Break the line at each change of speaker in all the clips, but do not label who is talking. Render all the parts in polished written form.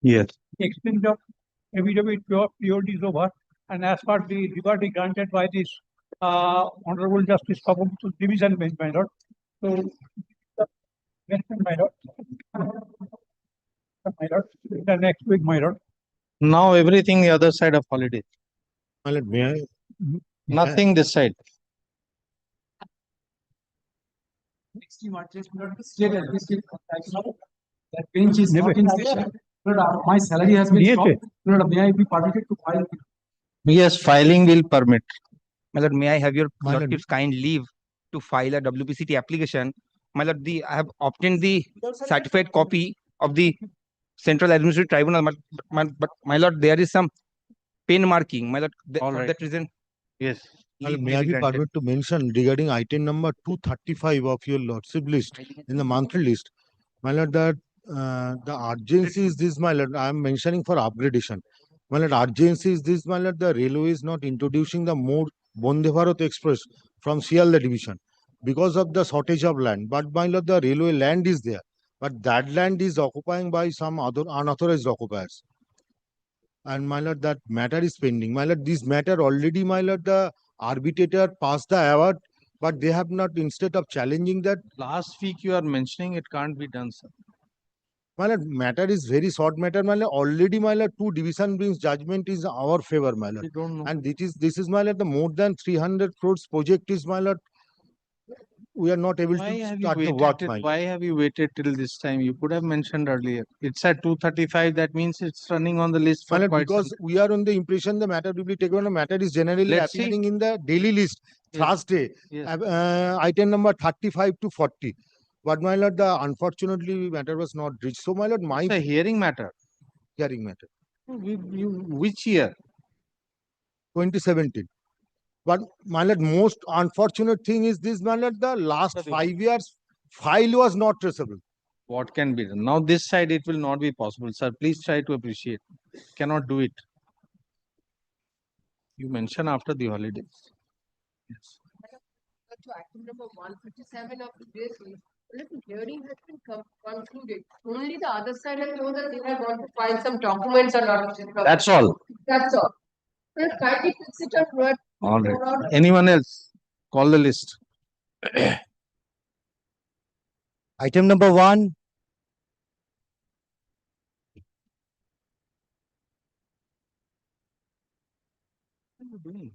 Yes.
Exchange of affidavit priority is over, and as per the liberty granted by this Honorable Justice Kapoor Division Bench, my lord. So, my lord, the next week, my lord.
Now everything the other side of holiday.
My lord, may I?
Nothing this side.
That bench is not in session. My salary has been stopped. May I be permitted to file?
Yes, filing will permit. My lord, may I have your
My lord.
lordship's kind leave to file a WPCT application? My lord, I have obtained the certified copy of the Central Administrative Tribunal. But my lord, there is some pen marking. My lord,
All
for
right.
that reason, yes.
My lord,
leave
may I be
granted.
permitted to mention regarding item number 235 of your lordship list in the monthly list, my lord, that the urgency is this, my lord. I am mentioning for upgradation. My lord, urgency is this, my lord. The railway is not introducing the mode Vande Bharat Express from Sialda division because of the shortage of land. But my lord, the railway land is there, but that land is occupying by some other unauthorized occupiers. And my lord, that matter is pending. My lord, this matter already, my lord, the arbitrator passed the award, but they have not, instead of challenging that,
Last week you are mentioning it can't be done, sir.
my lord, matter is very short matter, my lord. Already, my lord, two division brings judgment is our favor, my lord.
We don't know.
And this is my lord, the more than 300 crores project is, my lord. We are not able
Why
to
have you
start the
waited?
work, my lord.
Why have you waited till this time? You could have mentioned earlier. It's at 2:35. That means it's running on the list
My
for
lord,
quite
because we are on the impression the matter will be taken on. The matter is generally
Let's see.
appearing in the daily list
Yes.
Thursday,
Yes.
item number 35 to 40. But my lord, the unfortunately matter was not reached. So my lord, my
It's a hearing matter.
hearing matter
Which year?
2017. But my lord, most unfortunate thing is this, my lord, the last
Sorry.
5 years file was not traceable.
What can be done? Now this side it will not be possible, sir. Please try to appreciate. Cannot do it. You mentioned after the holidays. Yes.
To item number 157 of today's list, the hearing has been concluded. Only the other side has known that they have want to file some documents or not.
That's all.
That's all. Well, kindly fix it up.
All right. Anyone else? Call the list.
Item number 1,
What are you doing?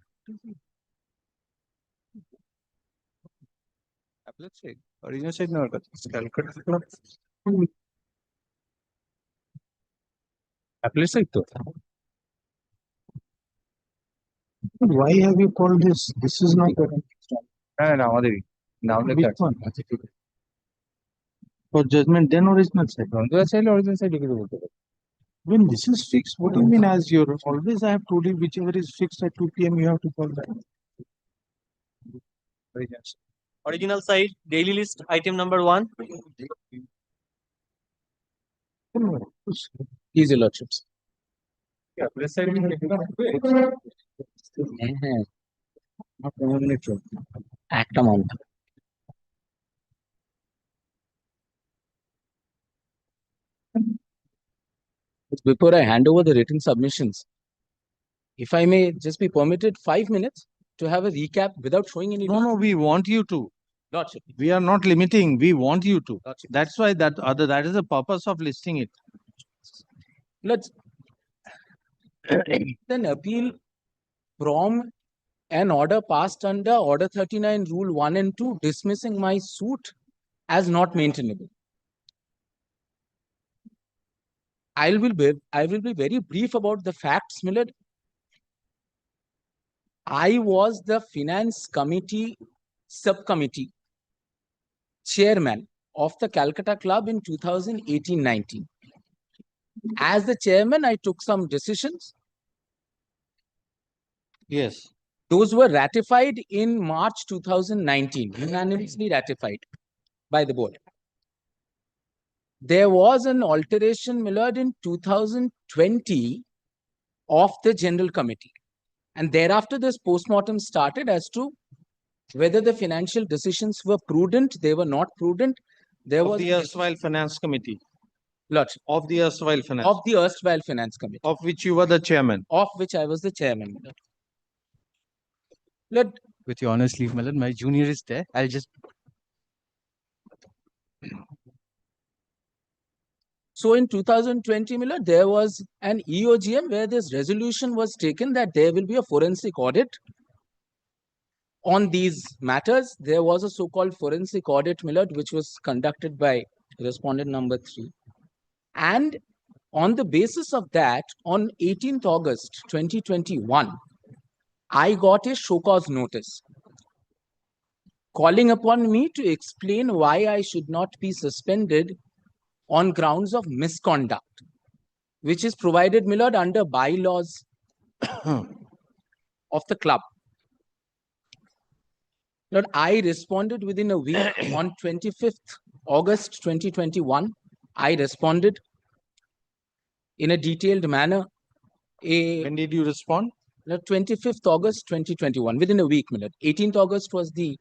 Let's say original side no, Calcutta club. Applet side to. Why have you called this? This is not. No, now which one? For judgment, then original side. Original side. When this is fixed, what do you mean as your always I have told you whichever is fixed at 2 p.m. you have to call that.
Original side, daily list, item number 1.
Easy lordships. Yeah,
act amount.
Before I hand over the written submissions, if I may just be permitted 5 minutes to have a recap without showing any.
No, we want you to.
Lordship.
We are not limiting. We want you to.
Lordship.
That's why that is the purpose of listing it.
Let's an appeal from an order passed under Order 39, Rule 1 and 2, dismissing my suit as not maintainable. I will be very brief about the facts, Millard. I was the Finance Committee Subcommittee Chairman of the Calcutta Club in 2018-19. As the chairman, I took some decisions.
Yes.
Those were ratified in March 2019, unanimously ratified by the board. There was an alteration, Millard, in 2020 of the General Committee. And thereafter, this postmortem started as to whether the financial decisions were prudent, they were not prudent. There was
the erstwhile Finance Committee.
Lordship,
of the erstwhile finance,
of the erstwhile finance committee,
of which you were the chairman.
of which I was the chairman, my lord. Lord,
With your honest leave, my lord, my junior is there. I'll just
so in 2020, my lord, there was an EOGM where this resolution was taken that there will be a forensic audit on these matters. There was a so-called forensic audit, my lord, which was conducted by respondent number 3. And on the basis of that, on 18th August 2021, I got a show cause notice calling upon me to explain why I should not be suspended on grounds of misconduct, which is provided, my lord, under bylaws of the club. Lord, I responded within a week. On 25th August 2021, I responded in a detailed manner.
When did you respond?
25th August 2021, within a week, my lord. 18th August was the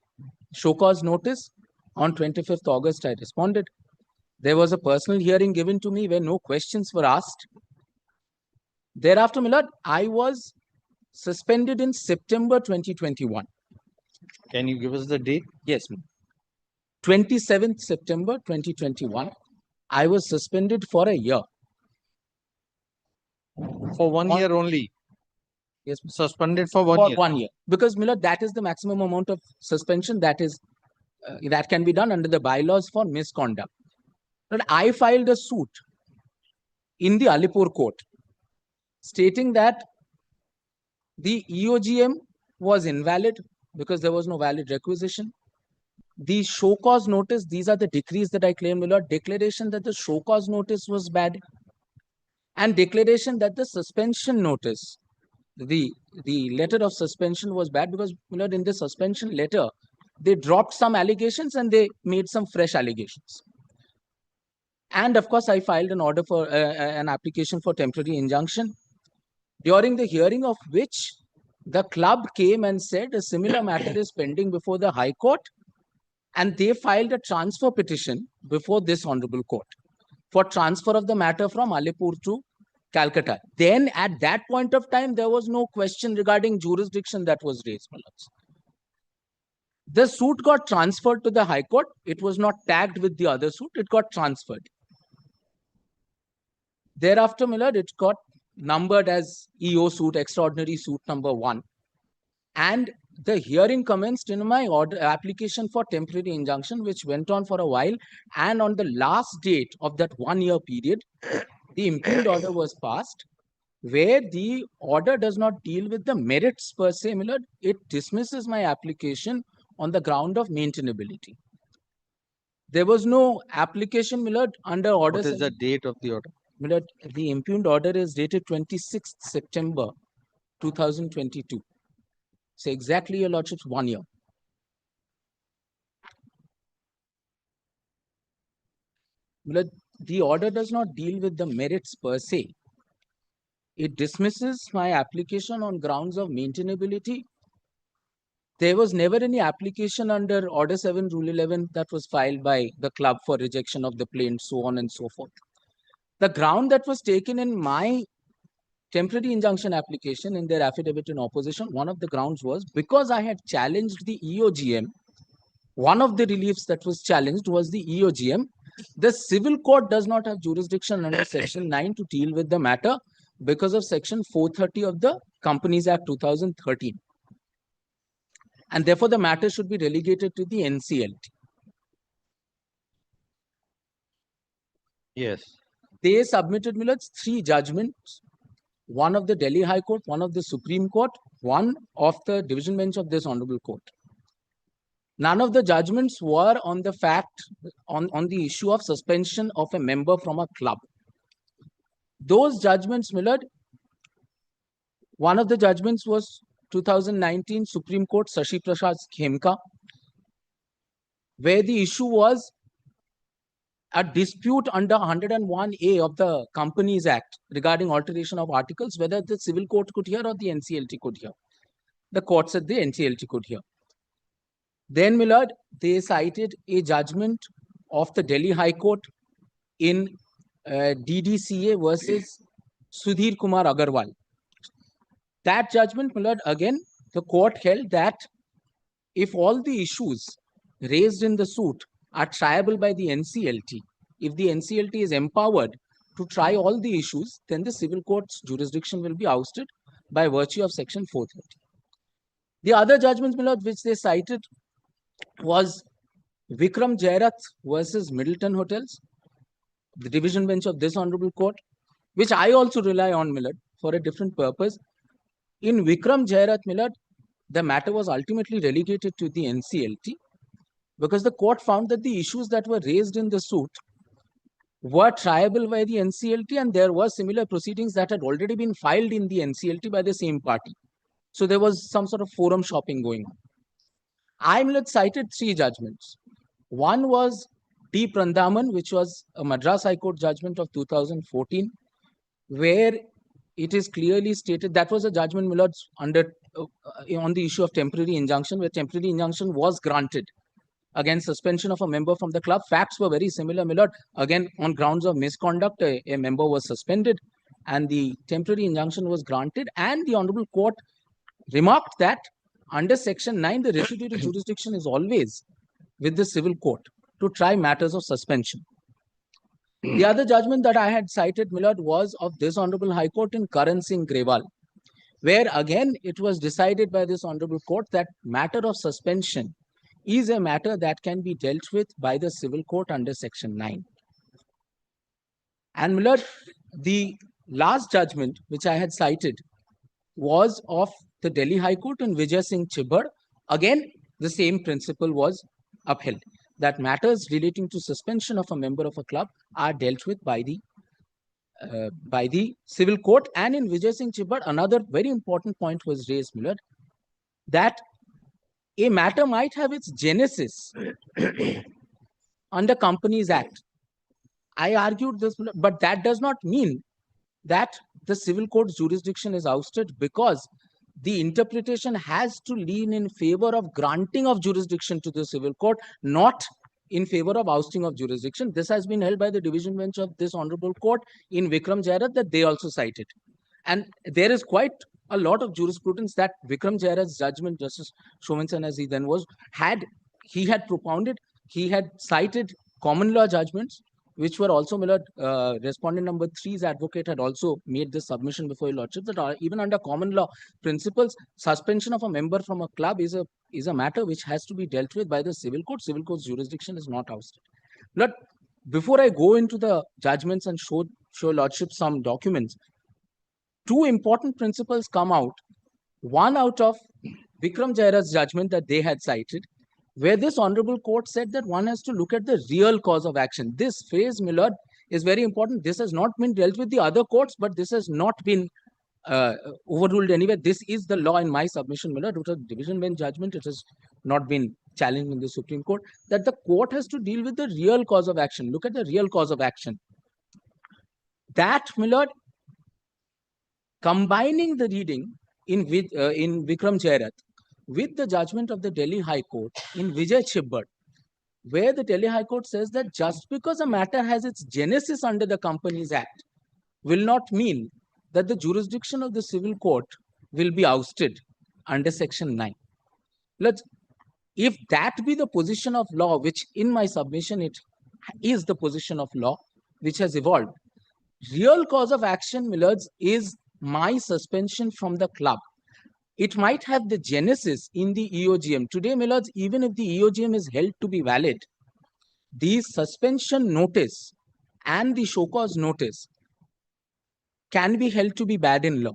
show cause notice. On 25th August, I responded. There was a personal hearing given to me where no questions were asked. Thereafter, my lord, I was suspended in September 2021.
Can you give us the date?
Yes, ma'am. 27th September 2021, I was suspended for a year.
For 1
On-
year only.
Yes, ma'am.
Suspended for 1
For
year.
1 year. Because, my lord, that is the maximum amount of suspension that is that can be done under the bylaws for misconduct. But I filed a suit in the Alipur court stating that the EOGM was invalid because there was no valid requisition. The show cause notice, these are the decrees that I claim, my lord. Declaration that the show cause notice was bad, and declaration that the suspension notice, the letter of suspension was bad because, my lord, in the suspension letter, they dropped some allegations and they made some fresh allegations. And of course, I filed an order for an application for temporary injunction, during the hearing of which the club came and said a similar matter is pending before the High Court, and they filed a transfer petition before this honorable court for transfer of the matter from Alipur to Calcutta. Then at that point of time, there was no question regarding jurisdiction that was raised, my lords. The suit got transferred to the High Court. It was not tagged with the other suit. It got transferred. Thereafter, my lord, it got numbered as EO suit, extraordinary suit number 1. And the hearing commenced in my order application for temporary injunction, which went on for a while. And on the last date of that 1 year period, the impugned order was passed, where the order does not deal with the merits per se, my lord. It dismisses my application on the ground of maintainability. There was no application, my lord, under order.
What is the date of the order?
My lord, the impugned order is dated 26th September 2022. So exactly, your lordship's 1 year. My lord, the order does not deal with the merits per se. It dismisses my application on grounds of maintainability. There was never any application under Order 7, Rule 11 that was filed by the club for rejection of the plaint, so on and so forth. The ground that was taken in my temporary injunction application in their affidavit in opposition, one of the grounds was because I had challenged the EOGM. One of the reliefs that was challenged was the EOGM. The civil court does not have jurisdiction under Section 9 to deal with the matter because of Section 430 of the Companies Act 2013. And therefore, the matter should be relegated to the NCLT.
Yes.
They submitted, my lords, 3 judgments. One of the Delhi High Court, one of the Supreme Court, one of the division bench of this honorable court. None of the judgments were on the fact, on the issue of suspension of a member from a club. Those judgments, my lord, one of the judgments was 2019 Supreme Court Shashi Prasad Khemka, where the issue was a dispute under 101A of the Companies Act regarding alteration of articles, whether the civil court could hear or the NCLT could hear. The court said the NCLT could hear. Then, my lord, they cited a judgment of the Delhi High Court in DDCA versus Sudhir Kumar Agarwal. That judgment, my lord, again, the court held that if all the issues raised in the suit are triable by the NCLT, if the NCLT is empowered to try all the issues, then the civil court's jurisdiction will be ousted by virtue of section 430. The other judgments, my lord, which they cited was Vikram Jairath versus Middleton Hotels, the division bench of this honorable court, which I also rely on, my lord, for a different purpose. In Vikram Jairath, my lord, the matter was ultimately relegated to the NCLT because the court found that the issues that were raised in the suit were triable by the NCLT, and there were similar proceedings that had already been filed in the NCLT by the same party. So there was some sort of forum shopping going on. I cited three judgments. One was T. Prandaman, which was a Madras High Court judgment of 2014, where it is clearly stated that was a judgment, my lords, under on the issue of temporary injunction, where temporary injunction was granted against suspension of a member from the club. Facts were very similar, my lord. Again, on grounds of misconduct, a member was suspended and the temporary injunction was granted. And the Honorable Court remarked that under Section 9, the residuary jurisdiction is always with the civil court to try matters of suspension. The other judgment that I had cited, my lord, was of this Honorable High Court in Karan Singh Grewal, where again it was decided by this Honorable Court that matter of suspension is a matter that can be dealt with by the civil court under Section 9. And my lord, the last judgment which I had cited was of the Delhi High Court in Vijay Singh Chibbar. Again, the same principle was upheld, that matters relating to suspension of a member of a club are dealt with by the civil court. And in Vijay Singh Chibbar, another very important point was raised, my lord, that a matter might have its genesis under Companies Act. I argued this, but that does not mean that the civil court's jurisdiction is ousted, because the interpretation has to lean in favor of granting of jurisdiction to the civil court, not in favor of ousting of jurisdiction. This has been held by the division bench of this honorable court in Vikram Jairath, that they also cited. And there is quite a lot of jurisprudence that Vikram Jairath's judgment, Justice Shomensen, as he then was, he had propounded, he had cited common law judgments, which were also, my lord, respondent number 3's advocate had also made this submission before your lordship, that even under common law principles, suspension of a member from a club is a matter which has to be dealt with by the civil court. Civil court's jurisdiction is not ousted. But before I go into the judgments and show your lordship some documents, two important principles come out. One out of Vikram Jairath's judgment that they had cited, where this honorable court said that one has to look at the real cause of action. This phrase, my lord, is very important. This has not been dealt with the other courts, but this has not been overruled anywhere. This is the law in my submission, my lord. It was a division bench judgment. It has not been challenged in the Supreme Court, that the court has to deal with the real cause of action. Look at the real cause of action. That, my lord, combining the reading in Vikram Jairath with the judgment of the Delhi High Court in Vijay Chibbar, where the Delhi High Court says that just because a matter has its genesis under the Companies Act will not mean that the jurisdiction of the civil court will be ousted under Section 9. If that be the position of law, which in my submission it is the position of law which has evolved, real cause of action, my lords, is my suspension from the club. It might have the genesis in the EOGM. Today, my lords, even if the EOGM is held to be valid, the suspension notice and the show cause notice can be held to be bad in law.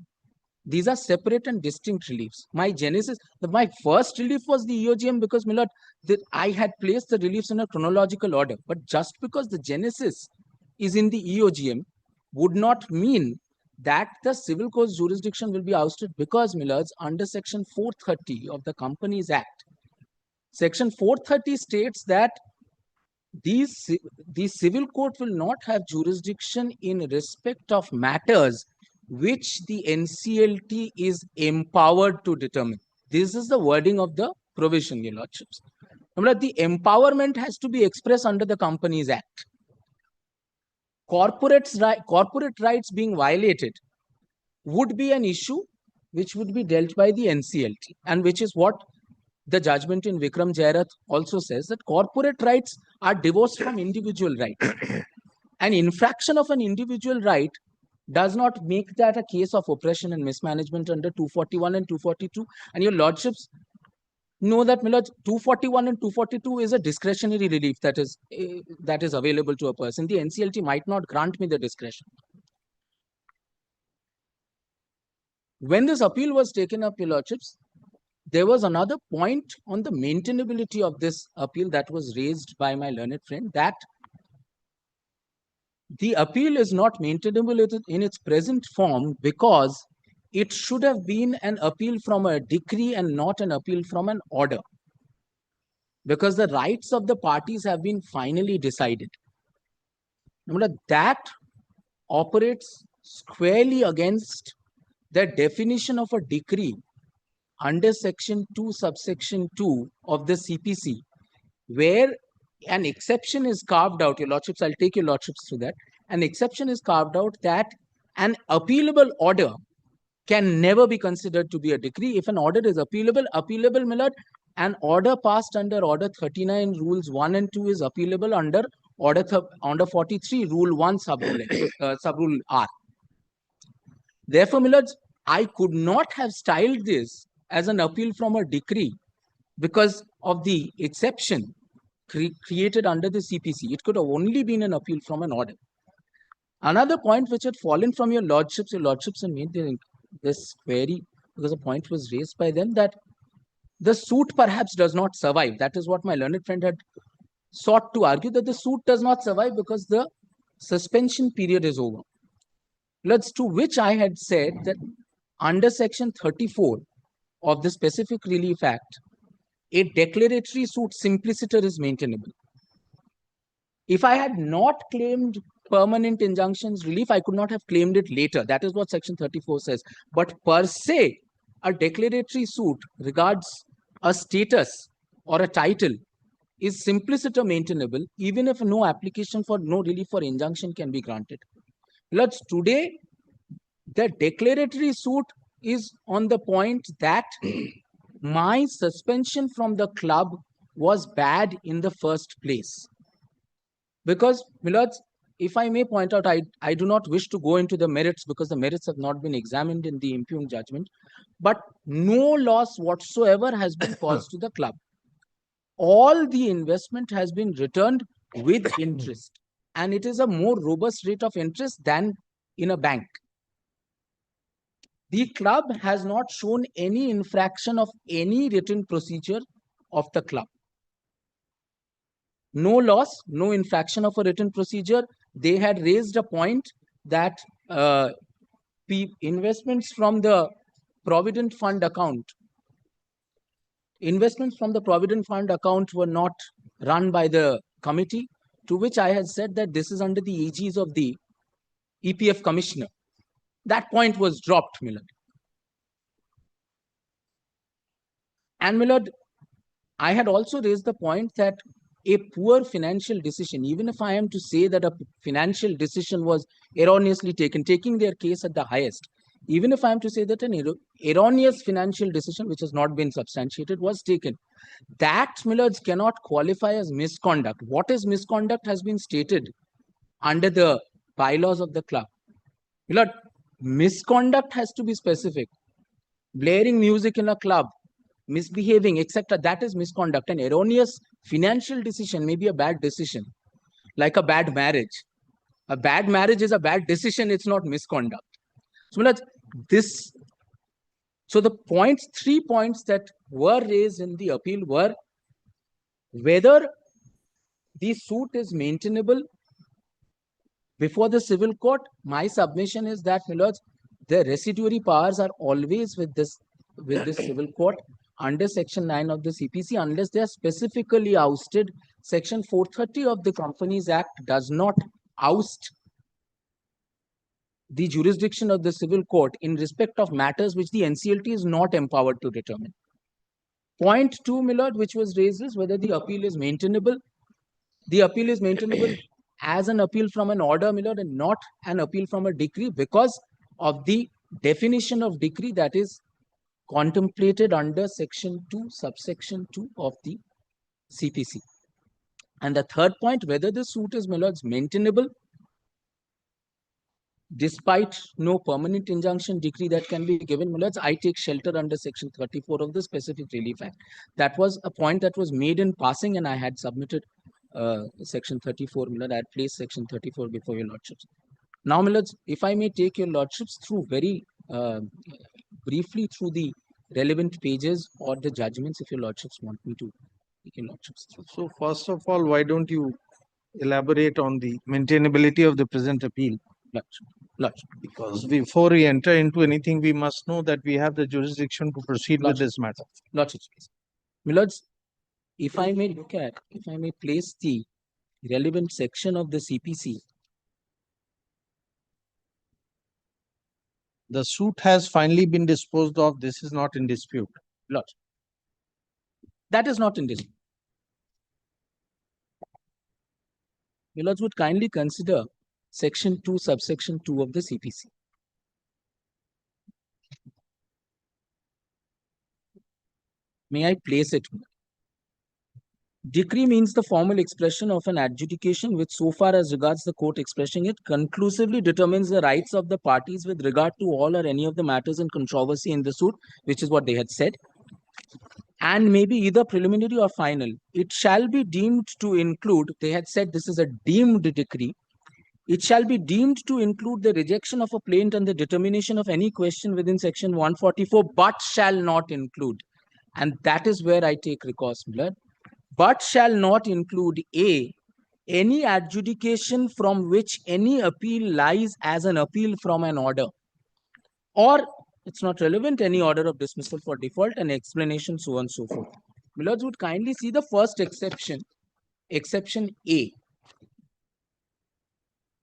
These are separate and distinct reliefs. My genesis, my first relief was the EOGM, because, my lord, I had placed the reliefs in a chronological order. But just because the genesis is in the EOGM would not mean that the civil court's jurisdiction will be ousted, because, my lords, under Section 430 of the Companies Act, Section 430 states that the civil court will not have jurisdiction in respect of matters which the NCLT is empowered to determine. This is the wording of the provision, your lordships. The empowerment has to be expressed under the Companies Act. corporate rights being violated would be an issue which would be dealt by the NCLT, and which is what the judgment in Vikram Jairath also says, that corporate rights are divorced from individual rights. An infraction of an individual right does not make that a case of oppression and mismanagement under 241 and 242. And your lordships know that, my lords, 241 and 242 is a discretionary relief that is available to a person. The NCLT might not grant me the discretion. When this appeal was taken up, your lordships, there was another point on the maintainability of this appeal that was raised by my learned friend, that the appeal is not maintainable in its present form because it should have been an appeal from a decree and not an appeal from an order, because the rights of the parties have been finally decided. That operates squarely against the definition of a decree under section 2 subsection 2 of the CPC, where an exception is carved out. Your lordships, I'll take your lordships through that. An exception is carved out that an appealable order can never be considered to be a decree. If an order is appealable, my lord, an order passed under Order 39, Rules 1 and 2 is appealable under Order 43, Rule 1, Subrule R. Therefore, my lords, I could not have styled this as an appeal from a decree because of the exception created under the CPC. It could have only been an appeal from an order. Another point which had fallen from your lordships had made this query because a point was raised by them that the suit perhaps does not survive. That is what my learned friend had sought to argue, that the suit does not survive because the suspension period is over. Lords, to which I had said that under section 34 of the Specific Relief Act, a declaratory suit simpliciter is maintainable. If I had not claimed permanent injunctions relief, I could not have claimed it later. That is what section 34 says. But per se, a declaratory suit regards a status or a title is simpliciter maintainable, even if no application for no relief for injunction can be granted. Lords, today, the declaratory suit is on the point that my suspension from the club was bad in the first place. Because, my lords, if I may point out, I do not wish to go into the merits because the merits have not been examined in the impugned judgment, but no loss whatsoever has been caused to the club. All the investment has been returned with interest, and it is a more robust rate of interest than in a bank. The club has not shown any infraction of any written procedure of the club. No loss, no infraction of a written procedure. They had raised a point that investments from the Provident Fund account were not run by the committee, to which I had said that this is under the aegis of the EPF commissioner. That point was dropped, my lord. And my lord, I had also raised the point that a poor financial decision, even if I am to say that a financial decision was erroneously taken, taking their case at the highest, even if I am to say that an erroneous financial decision which has not been substantiated was taken, that, my lords, cannot qualify as misconduct. What is misconduct has been stated under the bylaws of the club. My lord, misconduct has to be specific. Blaring music in a club, misbehaving, etc., that is misconduct. An erroneous financial decision may be a bad decision, like a bad marriage. A bad marriage is a bad decision, it's not misconduct. So, the points, 3 points that were raised in the appeal were whether the suit is maintainable before the civil court. My submission is that, my lords, the residuary powers are always with this civil court under section 9 of the CPC, unless they are specifically ousted. Section 430 of the Companies Act does not oust the jurisdiction of the civil court in respect of matters which the NCLT is not empowered to determine. Point 2, my lord, which was raised, is whether the appeal is maintainable. The appeal is maintainable as an appeal from an order, my lord, and not an appeal from a decree because of the definition of decree that is contemplated under section 2, subsection 2 of the CPC. And the third point, whether the suit is, my lords, maintainable despite no permanent injunction decree that can be given, my lords, I take shelter under section 34 of the Specific Relief Act. That was a point that was made in passing, and I had submitted section 34, my lord. I had placed section 34 before your lordships. Now, my lords, if I may take your lordships through very briefly through the relevant pages or the judgments, if your lordships want me to take your lordships through.
So first of all, why don't you elaborate on the maintainability of the present appeal?
Lordship.
Because before we enter into anything, we must know that we have the jurisdiction to proceed with this matter.
Lordships, please. My lords, if I may place the relevant section of the CPC.
The suit has finally been disposed of. This is not in dispute.
Lordship. That is not in dispute. My lords would kindly consider section 2, subsection 2 of the CPC. May I place it? Decree means the formal expression of an adjudication which, so far as regards the court expressing it, conclusively determines the rights of the parties with regard to all or any of the matters in controversy in the suit, which is what they had said, and may be either preliminary or final. It shall be deemed to include, they had said this is a deemed decree, it shall be deemed to include the rejection of a plaint and the determination of any question within section 144, but shall not include. And that is where I take recourse, Miller. But shall not include A, any adjudication from which any appeal lies as an appeal from an order, or it's not relevant, any order of dismissal for default, and explanation, so on and so forth. Millards would kindly see the first exception, exception A.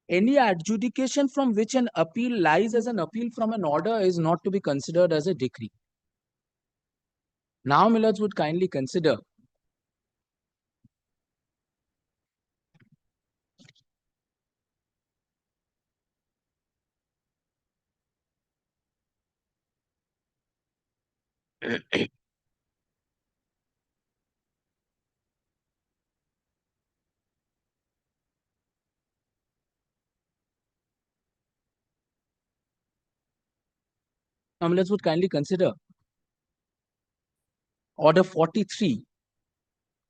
Any adjudication from which an appeal lies as an appeal from an order is not to be considered as a decree. Now, Millards would kindly consider Millards would kindly consider Order 43,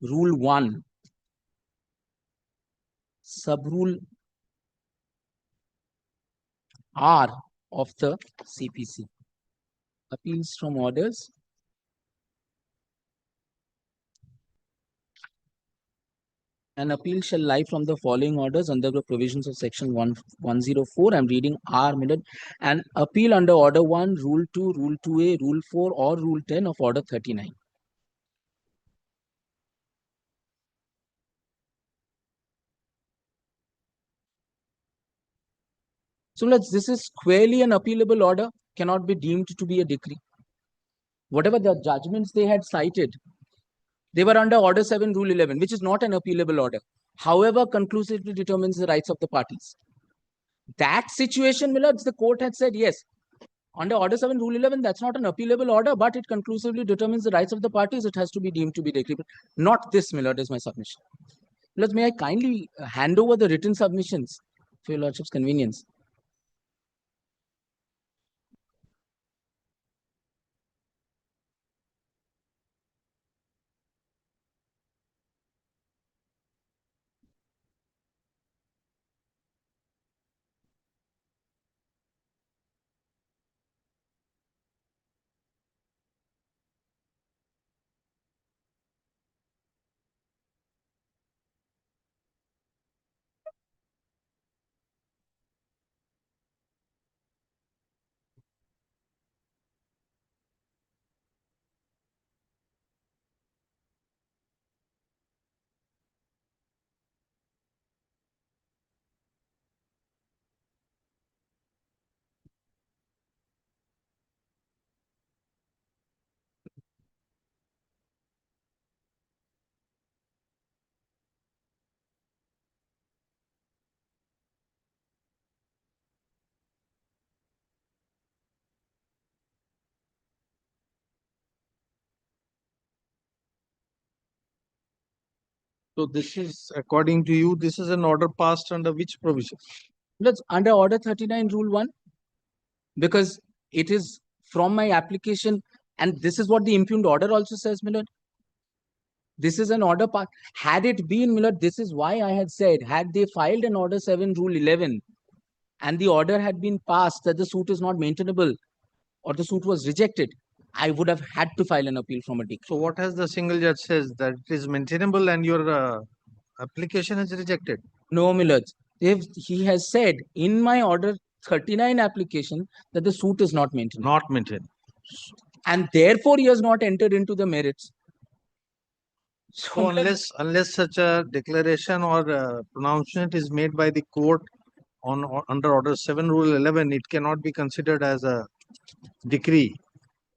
Rule 1, Sub-Rule R of the CPC. Appeals from orders. An appeal shall lie from the following orders under the provisions of section 104. I'm reading R minute. An appeal under order 1, rule 2, rule 2A, rule 4, or rule 10 of order 39. So this is squarely an appealable order, cannot be deemed to be a decree. Whatever the judgments they had cited, they were under order 7, rule 11, which is not an appealable order. However, conclusively determines the rights of the parties. That situation, Millards, the court had said, yes, under order 7, rule 11, that's not an appealable order, but it conclusively determines the rights of the parties. It has to be deemed to be decree. Not this, Millard, is my submission. Millards, may I kindly hand over the written submissions for your lordship's convenience?
So this is, according to you, this is an order passed under which provision?
Let's under Order 39 Rule 1, because it is from my application, and this is what the impugned order also says, my lord. This is an order part. Had it been, my lord, this is why I had said, had they filed an Order 7 Rule 11 and the order had been passed that the suit is not maintainable or the suit was rejected, I would have had to file an appeal from a decree.
So what has the single judge says, that it is maintainable and your application is rejected?
No, my lords. If he has said in my Order 39 application that the suit is not maintainable,
Not maintained.
and therefore he has not entered into the merits.
So
my lord,
unless such a declaration or pronouncement is made by the court under Order 7 Rule 11, it cannot be considered as a decree.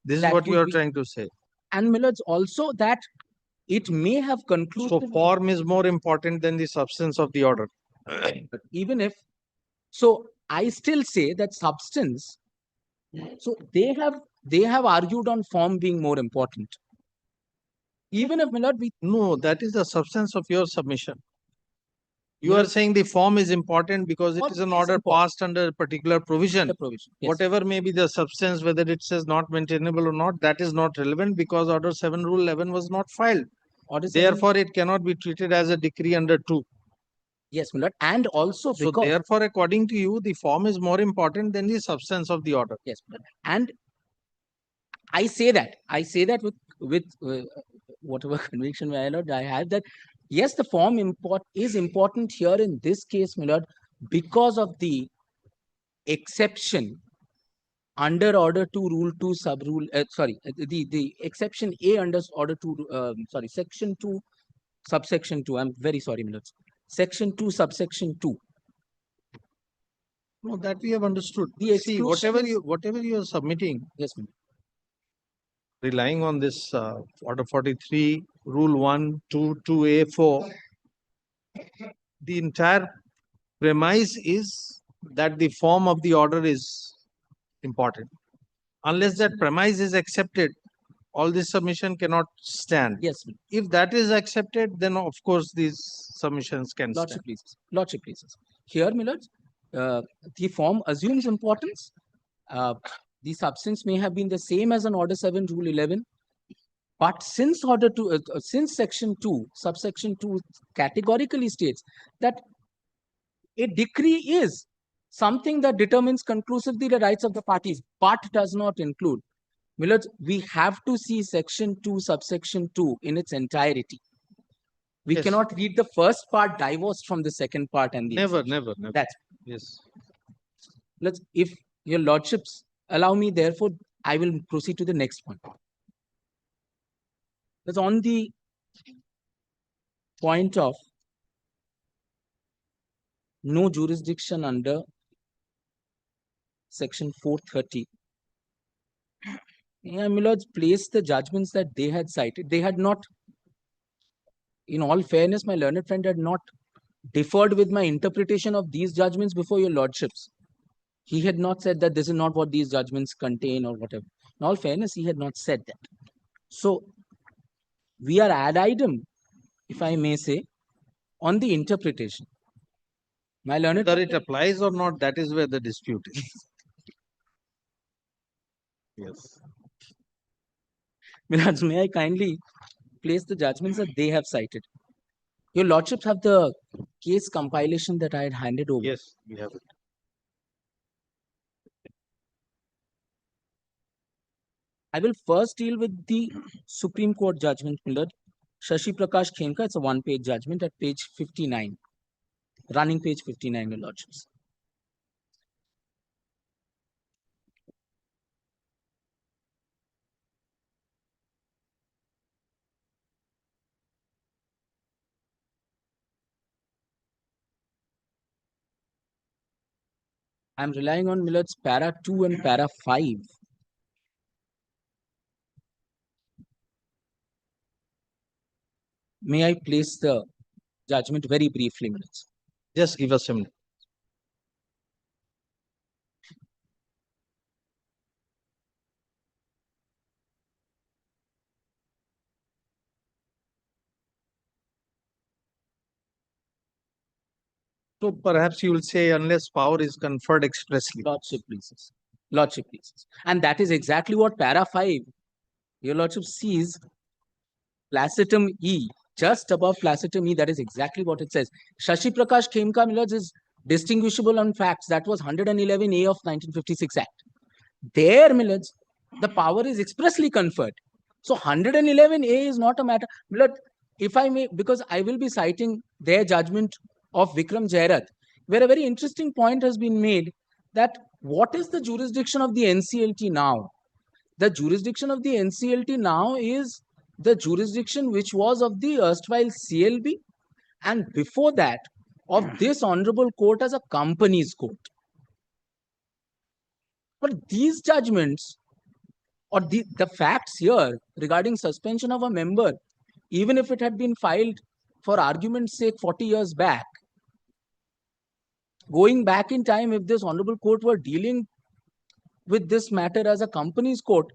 This is
That
what you
would
are
be-
trying to say.
and my lords, also that it may have concluded.
So form is more important than the substance of the order.
But even if so, I still say that substance. So they have argued on form being more important. Even if, my lord, we
No, that is the substance of your submission. You
No,
are saying the form is important because it
Form
is an
is
order
important.
passed under a particular provision.
the provision. Yes.
Whatever may be the substance, whether it says not maintainable or not, that is not relevant because Order 7 Rule 11 was not filed.
Order 7
Therefore, it cannot be treated as a decree under 2.
yes, my lord, and also
So
because
therefore, according to you, the form is more important than the substance of the order.
yes, my lord, and I say that with whatever conviction, my lord, I have that yes, the form is important here in this case, my lord, because of the exception under Order 2 Rule 2 sub rule the exception A under Order 2 Section 2 subsection 2. I'm very sorry, my lords. Section 2 subsection 2.
No, that we have understood.
The
See,
exclusion
whatever you are submitting,
yes, my lord.
relying on this Order 43, Rule 1, 2, 2A4, the entire premise is that the form of the order is important. Unless that premise is accepted, all this submission cannot stand.
Yes, my lord.
If that is accepted, then of course these submissions can stand.
Lordship pleases. Lordship pleases. Here, my lords, the form assumes importance. The substance may have been the same as an Order 7 Rule 11, but since since Section 2 subsection 2 categorically states that a decree is something that determines conclusively the rights of the parties, but does not include. My lords, we have to see Section 2 subsection 2 in its entirety. We
Yes.
cannot read the first part divorced from the second part and the
Never,
exception.
never.
That's
Yes.
if your lordships allow me, therefore, I will proceed to the next point. That's on the point of no jurisdiction under Section 430. Yeah, my lords, placed the judgments that they had cited. They had not, in all fairness, my learned friend had not differed with my interpretation of these judgments before your lordships. He had not said that this is not what these judgments contain or whatever. In all fairness, he had not said that. So, we are ad idem, if I may say, on the interpretation. My learned
Whether it applies or not, that is where the dispute is. Yes.
Millards, may I kindly place the judgments that they have cited? Your lordships have the case compilation that I had handed over.
Yes, we have it.
I will first deal with the Supreme Court judgment, Millard. Shashi Prakash Khenka, it's a one-page judgment at page 59. Running page 59, your lordships. I'm relying on Millard's para 2 and para 5. May I place the judgment very briefly, Millards?
Just give us a minute. So perhaps you will say unless power is conferred expressly.
Lordship pleases. Lordship pleases. And that is exactly what para 5, your Lordship sees placetum E, just above placetum E, that is exactly what it says. Shashi Prakash Khemka Millets is distinguishable on facts. That was 111A of 1956 Act. There, Millets, the power is expressly conferred. So 111A is not a matter. Millet, if I may, because I will be citing their judgment of Vikram Jairath, where a very interesting point has been made that what is the jurisdiction of the NCLT now? The jurisdiction of the NCLT now is the jurisdiction which was of the erstwhile CLB, and before that of this honorable court as a company's court. But these judgments or the facts here regarding suspension of a member, even if it had been filed for argument's sake 40 years back, going back in time, if this honorable court were dealing with this matter as a company's court,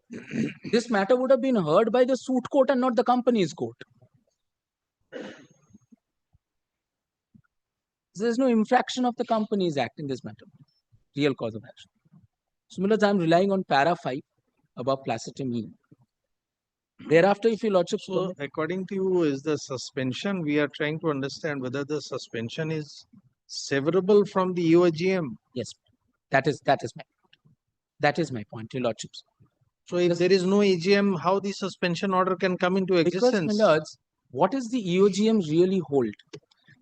this matter would have been heard by the suit court and not the company's court. There is no infraction of the Companies Act in this matter, real cause of action. So, I am relying on para 5 above placetum E. Thereafter, if your Lordship.
So according to you, is the suspension, we are trying to understand whether the suspension is severable from the EOGM.
Yes, that is my point, your Lordships.
So if there is no EGM, how the suspension order can come into existence?
Because, my lords, what is the EOGM really hold?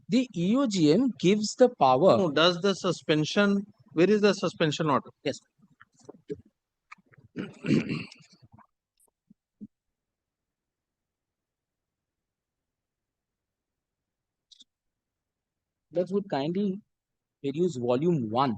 The EOGM gives the power.
No, does the suspension, where is the suspension order?
Yes. That would kindly reduce volume 1.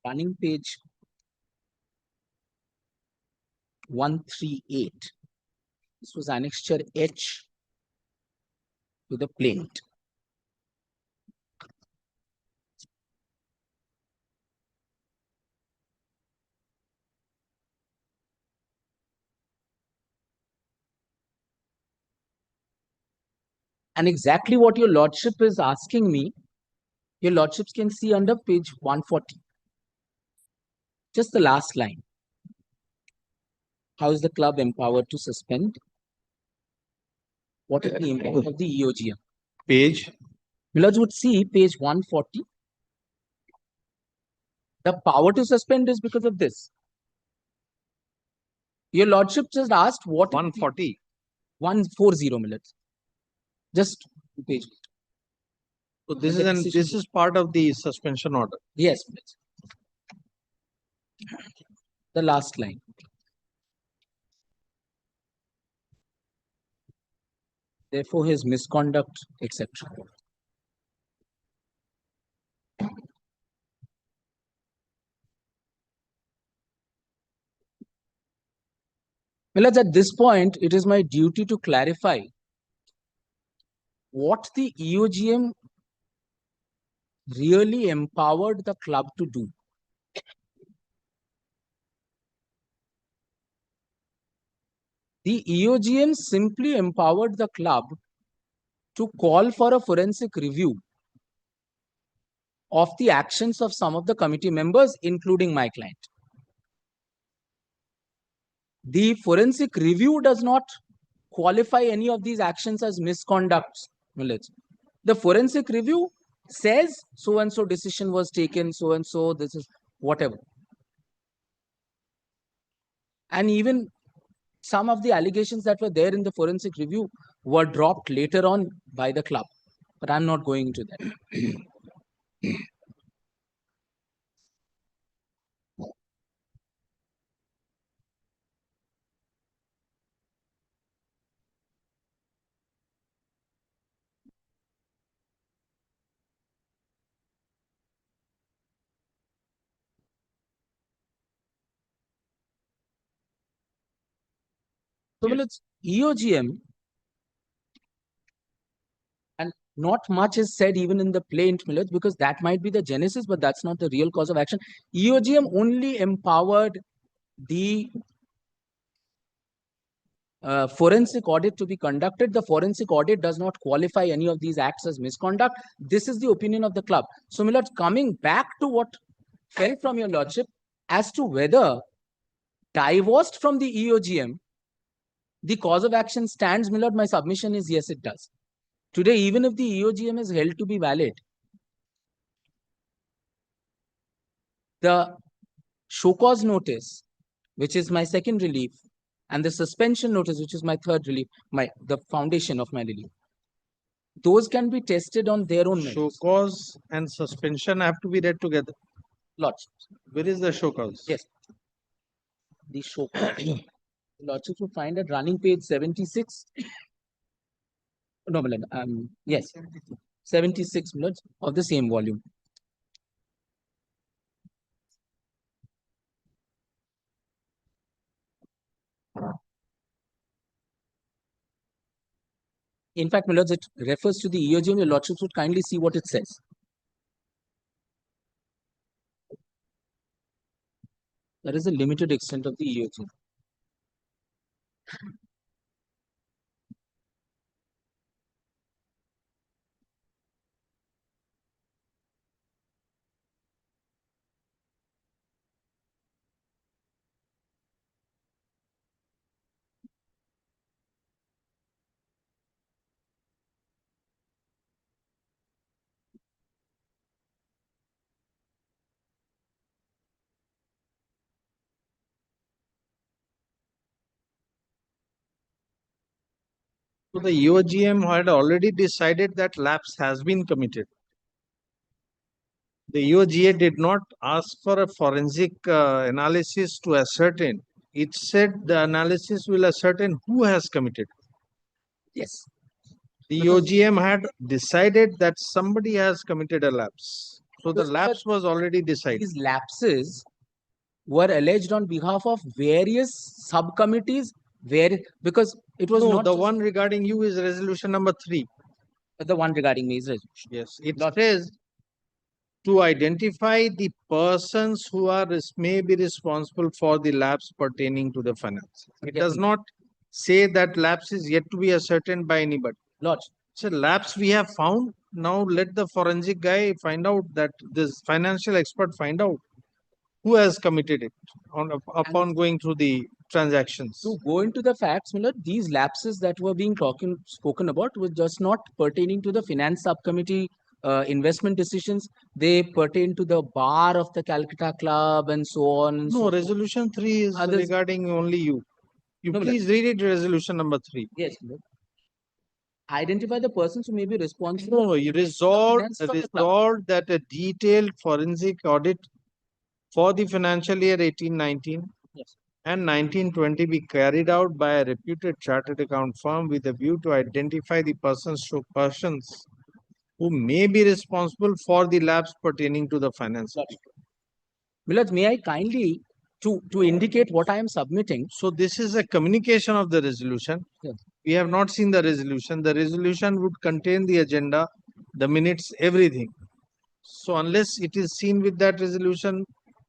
Running page 138. This was annexure H to the plaint. And exactly what your Lordship is asking me, your Lordships can see under page 140. Just the last line. How is the club empowered to suspend? What is the impact of the EOGM?
Page?
Millers would see page 140. The power to suspend is because of this. Your Lordship just asked what
140.
140 Millers. Just page.
So this is part of the suspension order.
Yes, Millers. The last line. Therefore, his misconduct, etc. Millers, at this point, it is my duty to clarify what the EOGM really empowered the club to do. The EOGM simply empowered the club to call for a forensic review of the actions of some of the committee members, including my client. The forensic review does not qualify any of these actions as misconducts. The forensic review says so-and-so decision was taken, so-and-so, this is whatever. And even some of the allegations that were there in the forensic review were dropped later on by the club. But I'm not going into that. So, well, it's EOGM not much is said even in the plaint, my lords, because that might be the genesis, but that's not the real cause of action. EOGM only empowered the forensic audit to be conducted. The forensic audit does not qualify any of these acts as misconduct. This is the opinion of the club. So, my lords, coming back to what fell from your lordship as to whether divorced from the EOGM, the cause of action stands, my lord, my submission is yes, it does. Today, even if the EOGM is held to be valid, the show cause notice, which is my second relief, and the suspension notice, which is my third relief, the foundation of my relief, those can be tested on their own
Show
merits.
cause and suspension have to be read together.
Lordships.
Where is the show cause?
Yes. The show cause. Lordships would find at running page 76. No, my lord, yes, 76 minutes of the same volume. In fact, my lords, it refers to the EOGM. Your lordships would kindly see what it says. That is the limited extent of the EOGM.
So the EOGM had already decided that lapse has been committed. The EOGA did not ask for a forensic analysis to ascertain. It said the analysis will ascertain who has committed.
Yes.
The
Because-
EOGM had decided that somebody has committed a lapse. So the
Because-
lapse was already decided.
These lapses were alleged on behalf of various subcommittees, because it was
No,
not
the
just
one regarding you is resolution number 3.
the one regarding me is resolution.
Yes, it
Not-
says to identify the persons who are may be responsible for the lapse pertaining to the finance. It does
Definitely.
not say that lapse is yet to be ascertained by anybody.
Lodge.
So lapse we have found. Now let the forensic guy find out, that this financial expert find out who has committed it upon going through the transactions.
To go into the facts, Miller, these lapses that were being spoken about were just not pertaining to the finance subcommittee investment decisions. They pertain to the bar of the Calcutta Club and so on. And so
No,
forth.
resolution 3 is
Others-
regarding only you. You
No,
please read it, resolution number 3.
Yes, Miller. Identify the persons who may be responsible.
No, you resolved
finance of the club.
that a detailed forensic audit for the financial year 18-19
Yes.
and 19-20 be carried out by a reputed chartered account firm with a view to identify the persons who may be responsible for the lapse pertaining to the finance.
Millard, may I kindly to indicate what I am submitting?
So this is a communication of the resolution.
Yes.
We have not seen the resolution. The resolution would contain the agenda, the minutes, everything. So unless it is seen with that resolution,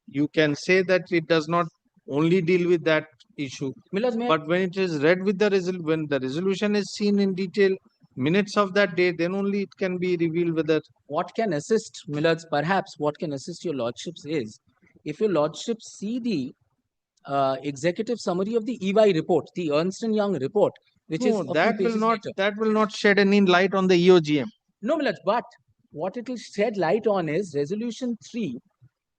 you can say that it does not only deal with that issue.
Millard, may I-
But when it is read with the when the resolution is seen in detail, minutes of that day, then only it can be revealed whether.
what can assist, Millards, perhaps what can assist your lordships is, if your lordships see the executive summary of the EY report, the Ernst & Young report, which is
No,
a few
that will
pages
not
later.
that will not shed any light on the EOGM.
No, Millards, but what it will shed light on is resolution 3,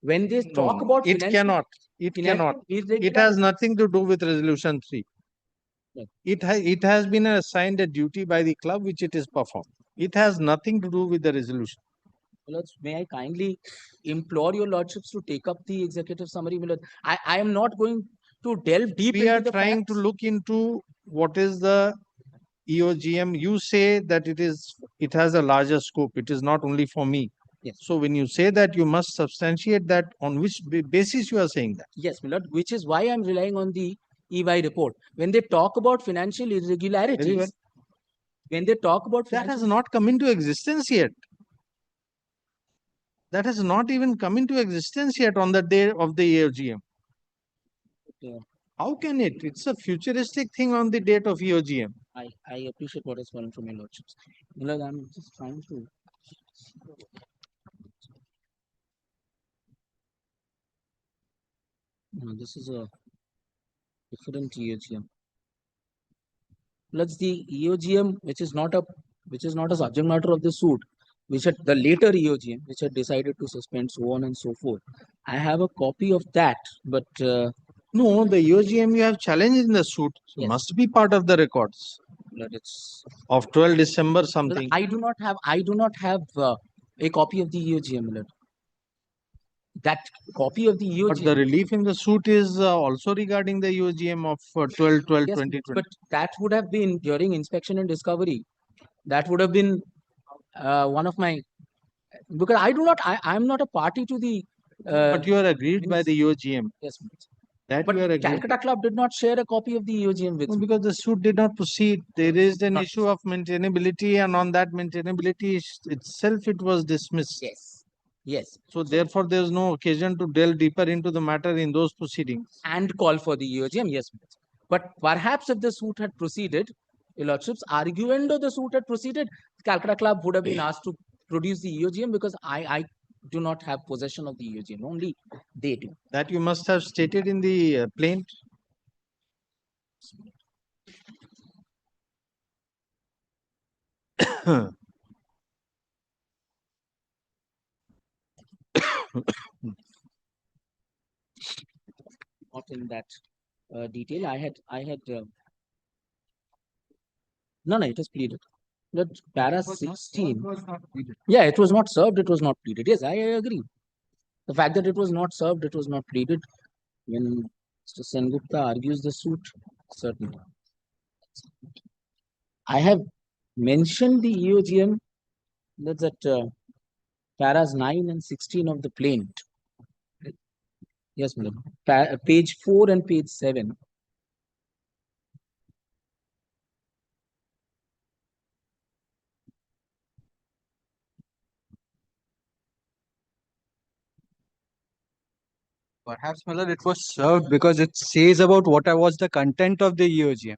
when they talk about
it
financial-
cannot. It
financial
cannot. It
irregularities.
has nothing to do with resolution 3.
Right.
It has been assigned a duty by the club which it is performed. It has nothing to do with the resolution.
Millards, may I kindly implore your lordships to take up the executive summary, Millards? I am not going to delve deep
We
into
are
the
trying
facts.
to look into what is the EOGM. You say that it has a larger scope. It is not only for me.
Yes.
So when you say that, you must substantiate that. On which basis you are saying that?
Yes, Milord, which is why I'm relying on the EY report. When they talk about financial irregularities, when they talk about
That has
financial-
not come into existence yet. That has not even come into existence yet on the day of the EOGM.
Yeah.
How can it? It's a futuristic thing on the date of EOGM.
I appreciate what is coming from your lordships. Milord, I'm just trying to. No, this is a different EOGM. Plus the EOGM, which is not a subject matter of the suit, which had the later EOGM, which had decided to suspend, so on and so forth. I have a copy of that, but
No, the EOGM you have challenged in the suit
Yes.
must be part of the records
it's.
of 12 December
But
something.
I do not have a copy of the EOGM. Milord. That copy of the
But
EOGM.
the relief in the suit is also regarding the EOGM of 12/12/2020.
Yes, but that would have been during inspection and discovery. That would have been one of my, because I'm not a party to the.
But you are aggrieved by the EOGM.
Yes,
That
but
you are aggrieved.
Calcutta Club did not share a copy of the EOGM with
No,
me.
because the suit did not proceed. They raised an issue of maintainability, and on that maintainability itself, it was dismissed.
Yes, yes,
So therefore, there is no occasion to delve deeper into the matter in those proceedings.
and call for the EOGM. Yes, but perhaps if the suit had proceeded, your lordships, arguendo the suit had proceeded, Calcutta Club would have been asked to produce the EOGM, because I do not have possession of the EOGM. Only they do.
That you must have stated in the plaint.
Not in that detail. I had no, it was pleaded. That para 16. Yeah, it was not served, it was not pleaded. Yes, I agree. The fact that it was not served, it was not pleaded. When Mr. Sengupta argues the suit, certainly. I have mentioned the EOGM, that's at paras 9 and 16 of the plaint. Yes, madam. Page 4 and page 7.
Perhaps, Milord, it was served because it says about what was the content of the EOGM,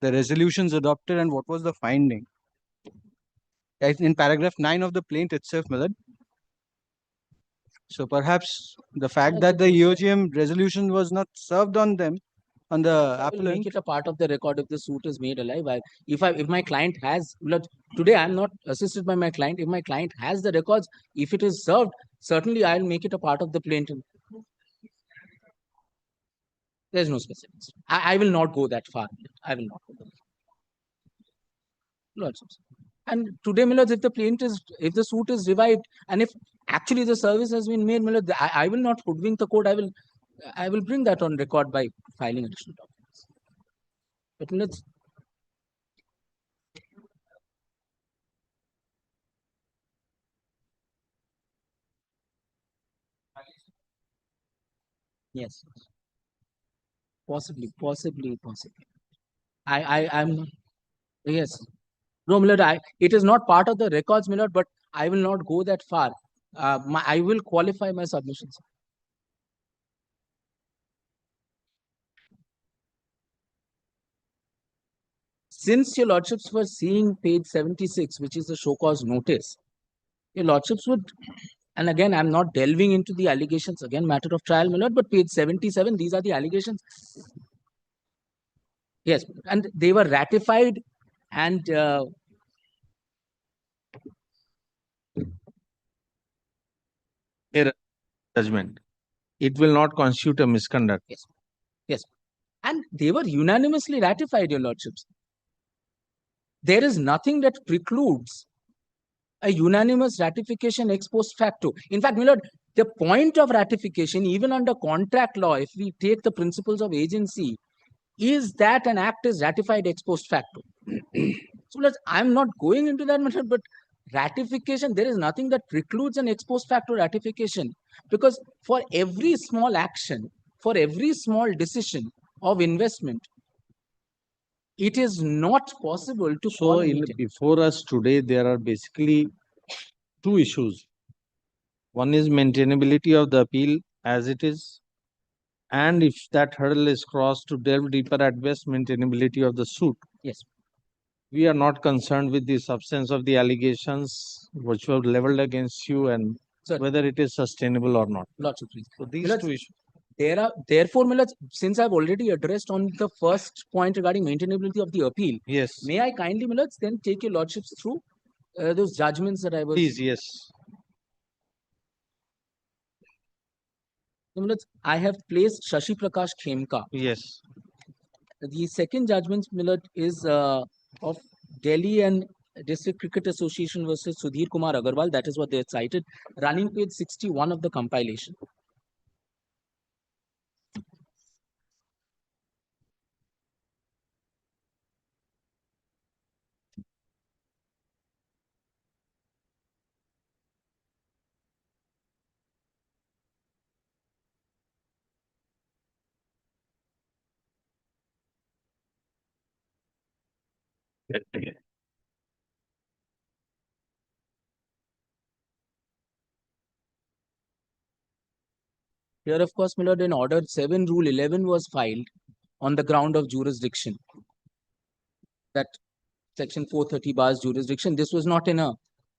the resolutions adopted, and what was the finding. In paragraph 9 of the plaint itself, Milord. So perhaps the fact that the EOGM resolution was not served on them, on the
I will make
appellant.
it a part of the record if the suit is made alive. If my client has, look, today I'm not assisted by my client. If my client has the records, if it is served, certainly I'll make it a part of the plaintiff. There's no specifics. I will not go that far. I will not go that far. And today, Milord, if the suit is revived, and if actually the service has been made, Milord, I will not hoodwink the court. I will bring that on record by filing additional documents. But let's. Yes. Possibly. I'm not. Yes. No, Milord, it is not part of the records, Milord, but I will not go that far. I will qualify my submissions. Since your lordships were seeing page 76, which is the show cause notice, your lordships would, and again, I'm not delving into the allegations, again, matter of trial, Milord, but page 77, these are the allegations. Yes, and they were ratified and
Judgment. It will not constitute a misconduct.
Yes, and they were unanimously ratified, your lordships. There is nothing that precludes a unanimous ratification ex post facto. In fact, Milord, the point of ratification, even under contract law, if we take the principles of agency, is that an act is ratified ex post facto. So I'm not going into that matter, but ratification, there is nothing that precludes an ex post facto ratification, because for every small action, for every small decision of investment, it is not possible to
So
call a
in
meeting.
before us today, there are basically two issues. One is maintainability of the appeal as it is, and if that hurdle is crossed, to delve deeper at best maintainability of the suit.
Yes.
We are not concerned with the substance of the allegations which were leveled against you and
Sir,
whether it is sustainable or not.
lots of please.
So these
Millards,
two issues.
Therefore, Millards, since I've already addressed on the first point regarding maintainability of the appeal,
Yes,
may I kindly, Millards, then take your lordships through those judgments that I was.
please, yes.
Millards, I have placed Shashi Prakash Khemka.
Yes.
The second judgment, Millard, is of Delhi and District Cricket Association versus Sudhir Kumar Agarwal. That is what they had cited, running page 61 of the compilation. Here, of course, Millard, in order 7, rule 11 was filed on the ground of jurisdiction. That section 430 bars jurisdiction. This was not in a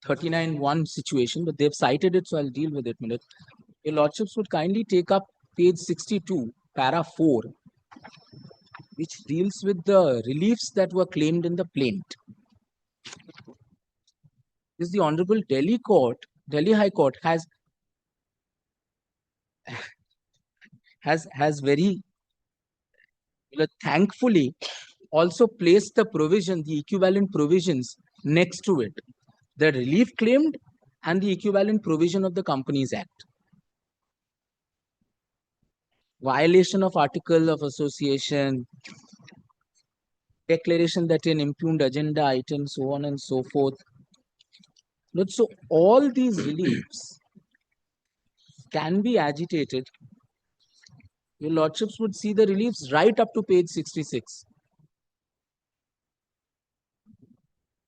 39-1 situation, but they've cited it, so I'll deal with it, Millard. Your lordships would kindly take up page 62, para 4, which deals with the reliefs that were claimed in the plaint. This the Honorable Delhi High Court has very thankfully also placed the provision, the equivalent provisions next to it, the relief claimed and the equivalent provision of the Companies Act. Violation of Article of Association, declaration that an impugned agenda item, so on and so forth. So all these reliefs can be agitated. Your lordships would see the reliefs right up to page 66.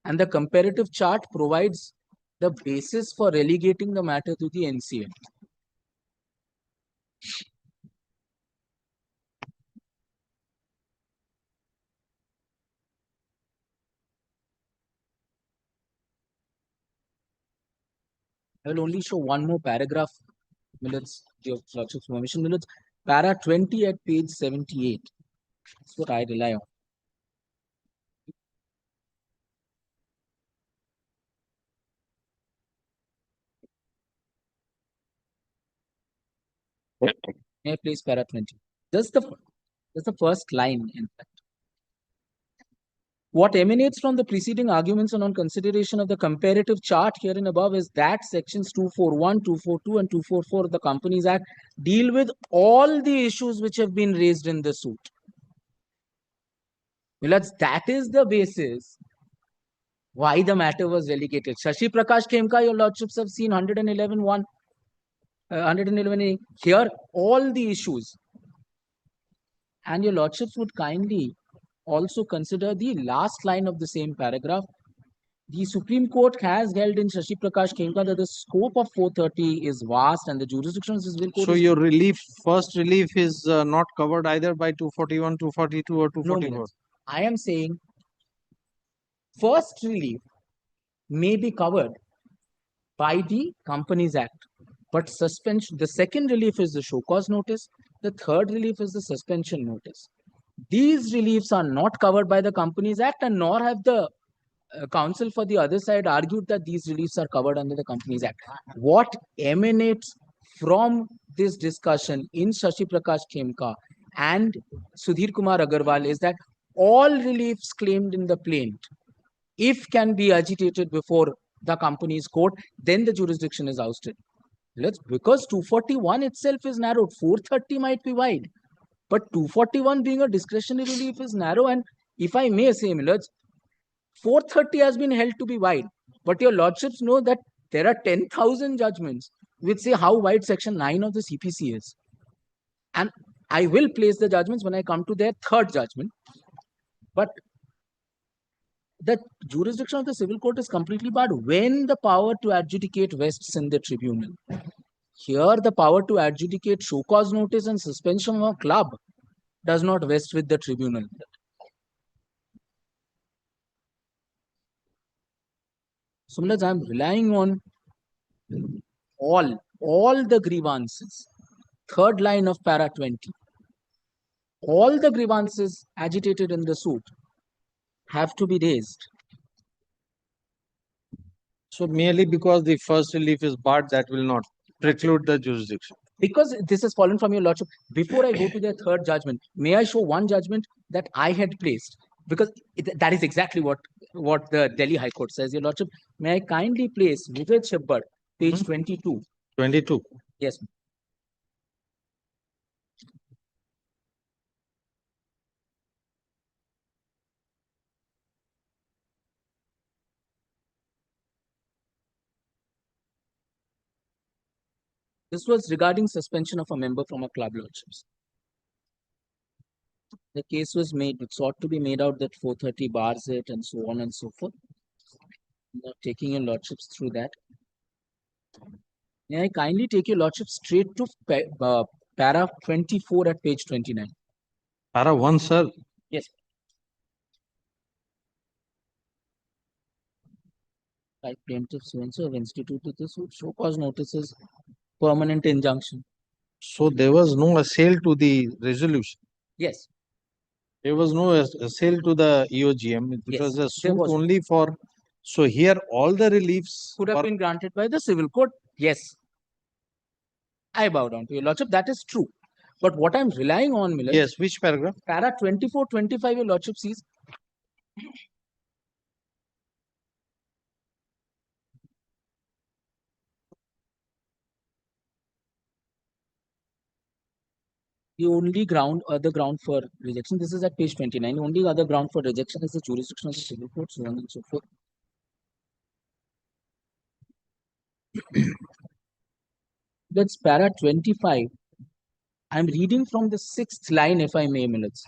And the comparative chart provides the basis for relegating the matter to the NCA. I will only show one more paragraph, Millards, your lordship's permission, Millards. Para 20 at page 78. That's what I rely on. May I please para 20? That's the first line, in fact. What emanates from the preceding arguments and on consideration of the comparative chart here and above is that sections 241, 242 and 244 of the Companies Act deal with all the issues which have been raised in the suit. Millards, that is the basis why the matter was relegated. Shashi Prakash Khemka, your lordships have seen 111.1, 111A. Here, all the issues. And your lordships would kindly also consider the last line of the same paragraph. The Supreme Court has held in Shashi Prakash Khemka that the scope of 430 is vast and the jurisdiction of this bill code
So your first relief is not covered either by 241, 242 or 244?
No, I am saying first relief may be covered by the Companies Act, but suspension, the second relief is the show cause notice, the third relief is the suspension notice. These reliefs are not covered by the Companies Act, and nor have the counsel for the other side argued that these reliefs are covered under the Companies Act. What emanates from this discussion in Shashi Prakash Khemka and Sudhir Kumar Agarwal is that all reliefs claimed in the plaint, if can be agitated before the Companies Court, then the jurisdiction is ousted. Because 241 itself is narrowed, 430 might be wide. But 241 being a discretionary relief is narrow, and if I may say, Millards, 430 has been held to be wide. But your lordships know that there are 10,000 judgments which say how wide section 9 of the CPC is. And I will place the judgments when I come to their third judgment. But the jurisdiction of the civil court is completely barred when the power to adjudicate vests in the tribunal. Here, the power to adjudicate show cause notice and suspension of a club does not vest with the tribunal. So, I'm relying on all the grievances. Third line of para 20. All the grievances agitated in the suit have to be raised.
So merely because the first relief is barred, that will not preclude the jurisdiction.
Because this has fallen from your lordship, before I go to the third judgment, may I show one judgment that I had placed? Because that is exactly what the Delhi High Court says, your lordship. May I kindly place Vivek Shibbar, page 22.
22.
Yes. This was regarding suspension of a member from a club, lordships. The case was made, it sought to be made out that 430 bars it and so on and so forth. Now, taking your lordships through that. May I kindly take your lordship straight to para 24 at page 29.
Para 1, sir.
Yes. Like plaintiffs so and so have instituted the suit, show cause notices, permanent injunction.
So there was no assail to the resolution.
Yes.
There was no assail to the EOGM. It
Yes,
was a
there
suit
was.
only for. So here all the reliefs
Could have been granted by the civil court. Yes. I bow down to your lordship. That is true. But what I'm relying on, Miller.
Yes, which paragraph?
Para 24, 25, your lordship sees. The only ground or the ground for rejection, this is at page 29. The only other ground for rejection is the jurisdiction of the civil court, so on and so forth. That's para 25. I'm reading from the 6th line, if I may, minutes.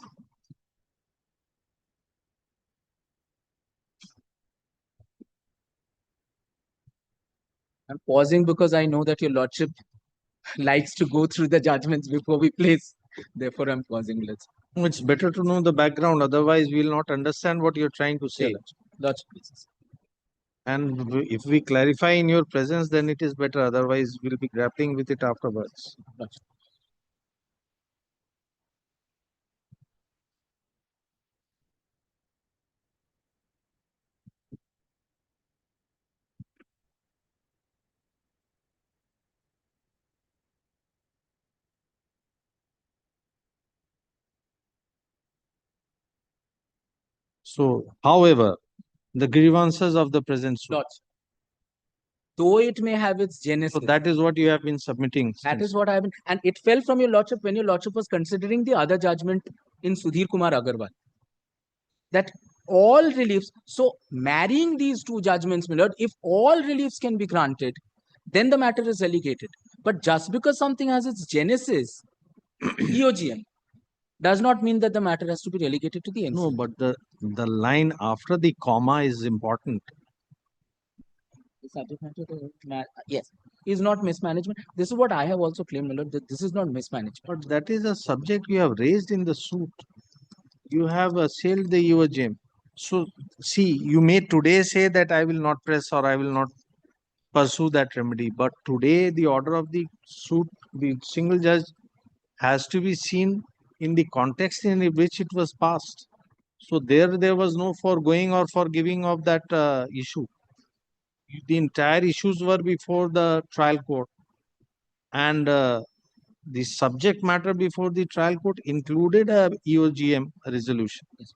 I'm pausing because I know that your lordship likes to go through the judgments before we place. Therefore, I'm pausing.
It's better to know the background. Otherwise, we will not understand what you're trying to say.
Lordship, please.
And if we clarify in your presence, then it is better. Otherwise, we'll be grappling with it afterwards.
Lordship.
So, however, the grievances of the present suit.
Lordship. Though it may have its genesis.
So that is what you have been submitting.
That is what I have been, and it fell from your lordship when your lordship was considering the other judgment in Sudhir Kumar Agarwal. That all reliefs, so marrying these two judgments, my lord, if all reliefs can be granted, then the matter is relegated. But just because something has its genesis, EOGM, does not mean that the matter has to be relegated to the NCA.
No, but the line after the comma is important.
The subject matter, yes, is not mismanagement. This is what I have also claimed, my lord, that this is not mismanagement.
But that is a subject you have raised in the suit. You have assailed the EOGM. So, see, you may today say that I will not press or I will not pursue that remedy. But today, the order of the suit, the single judge has to be seen in the context in which it was passed. So, there was no foregoing or forgiving of that issue. The entire issues were before the trial court. And the subject matter before the trial court included a EOGM resolution.
Yes.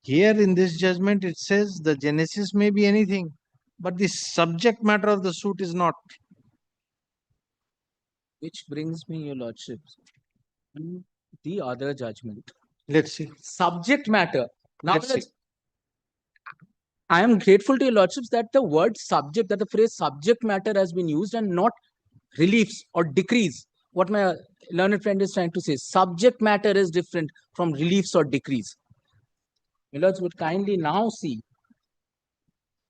Here in this judgment, it says the genesis may be anything, but the subject matter of the suit is not.
Which brings me, your lordship, to the other judgment.
Let's see.
Subject matter. Now,
Let's see.
I am grateful to your lordships that the word subject, that the phrase subject matter has been used and not reliefs or decrees. What my learned friend is trying to say, subject matter is different from reliefs or decrees. Millards would kindly now see.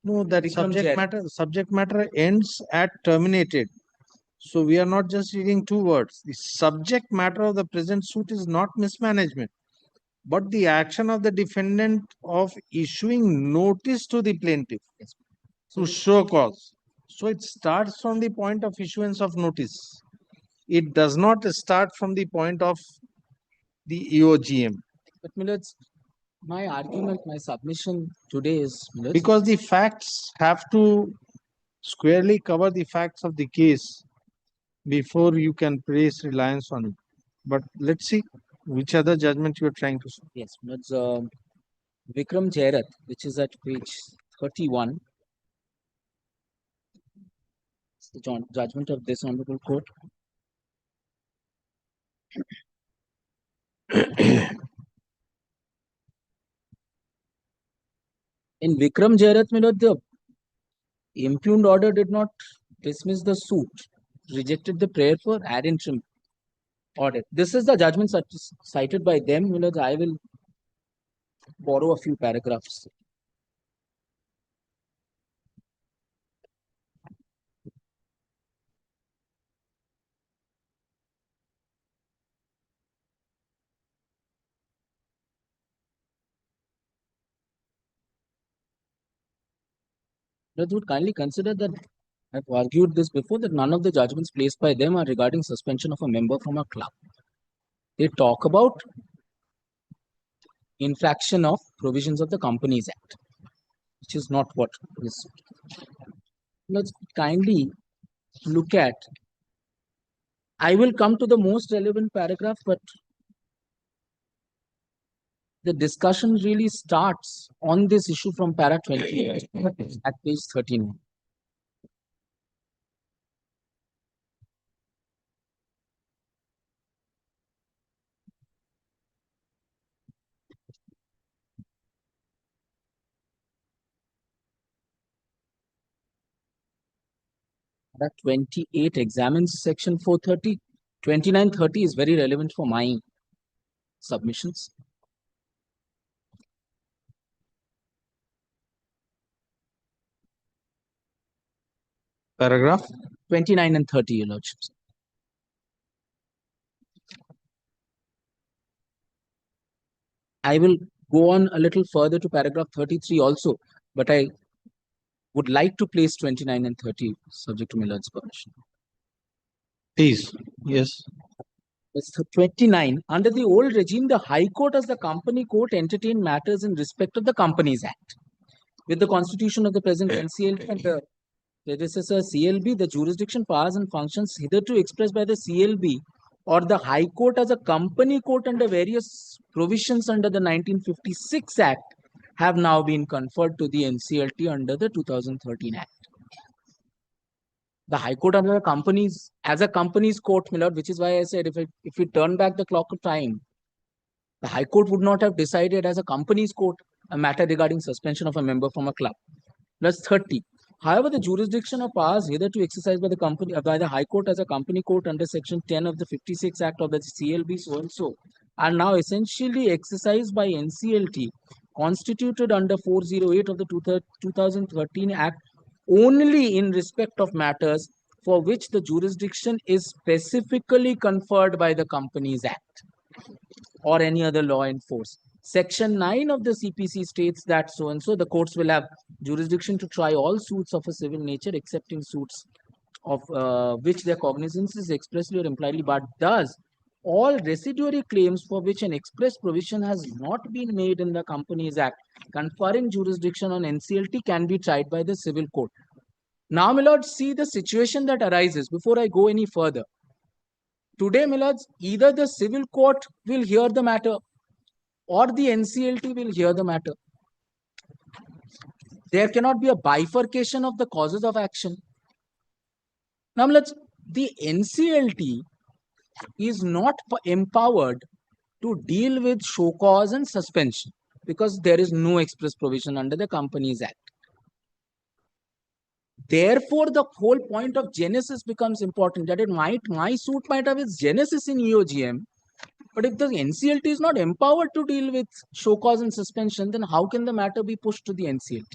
No, that
Vikram
subject matter ends at terminated. So we are not just reading two words. The subject matter of the present suit is not mismanagement, but the action of the defendant of issuing notice to the plaintiff to show cause. So it starts from the point of issuance of notice. It does not start from the point of the EOGM.
But Millards, my argument, my submission today is, Millards,
Because the facts have to squarely cover the facts of the case before you can place reliance on it. But let's see which other judgment you are trying to say.
yes, Millards, Vikram Jairath, which is at page 31. It's the judgment of this honorable court. In Vikram Jairath, Millards, the impugned order did not dismiss the suit, rejected the prayer for ad interim order. This is the judgment cited by them. Millards, I will borrow a few paragraphs. Millards would kindly consider that I've argued this before, that none of the judgments placed by them are regarding suspension of a member from a club. They talk about infraction of provisions of the Companies Act, which is not what is. Let's kindly look at. I will come to the most relevant paragraph, but the discussion really starts on this issue from para 20 at page 13. That 28 examines section 430. 2930 is very relevant for my submissions.
Paragraph
29 and 30, Your Lordships. I will go on a little further to paragraph 33 also, but I would like to place 29 and 30 subject to Millard's permission.
please. Yes.
It's 29. Under the old regime, the High Court as the company court entertained matters in respect of the Companies Act. With the constitution of the present NCLT and the predecessor CLB, the jurisdiction, powers and functions hitherto expressed by the CLB or the High Court as a company court under various provisions under the 1956 Act have now been conferred to the NCLT under the 2013 Act. The High Court under the companies, as a company's court, Millard, which is why I said if we turn back the clock of time, the High Court would not have decided as a company's court a matter regarding suspension of a member from a club. Plus 30. However, the jurisdiction of powers hitherto exercised by the company by the High Court as a company court under Section 10 of the 56 Act of the CLB so and so are now essentially exercised by NCLT, constituted under 408 of the 2013 Act only in respect of matters for which the jurisdiction is specifically conferred by the Companies Act or any other law in force. Section 9 of the CPC states that so and so the courts will have jurisdiction to try all suits of a civil nature excepting suits of which their cognizance is expressly or impliedly barred. Thus, all residuary claims for which an express provision has not been made in the Companies Act conferring jurisdiction on NCLT can be tried by the civil court. Now, my lords, see the situation that arises before I go any further. Today, my lords, either the civil court will hear the matter or the NCLT will hear the matter. There cannot be a bifurcation of the causes of action. Now, the NCLT is not empowered to deal with show cause and suspension because there is no express provision under the Companies Act. Therefore, the whole point of genesis becomes important, that my suit might have its genesis in EOGM, But if the NCLT is not empowered to deal with show cause and suspension, then how can the matter be pushed to the NCLT?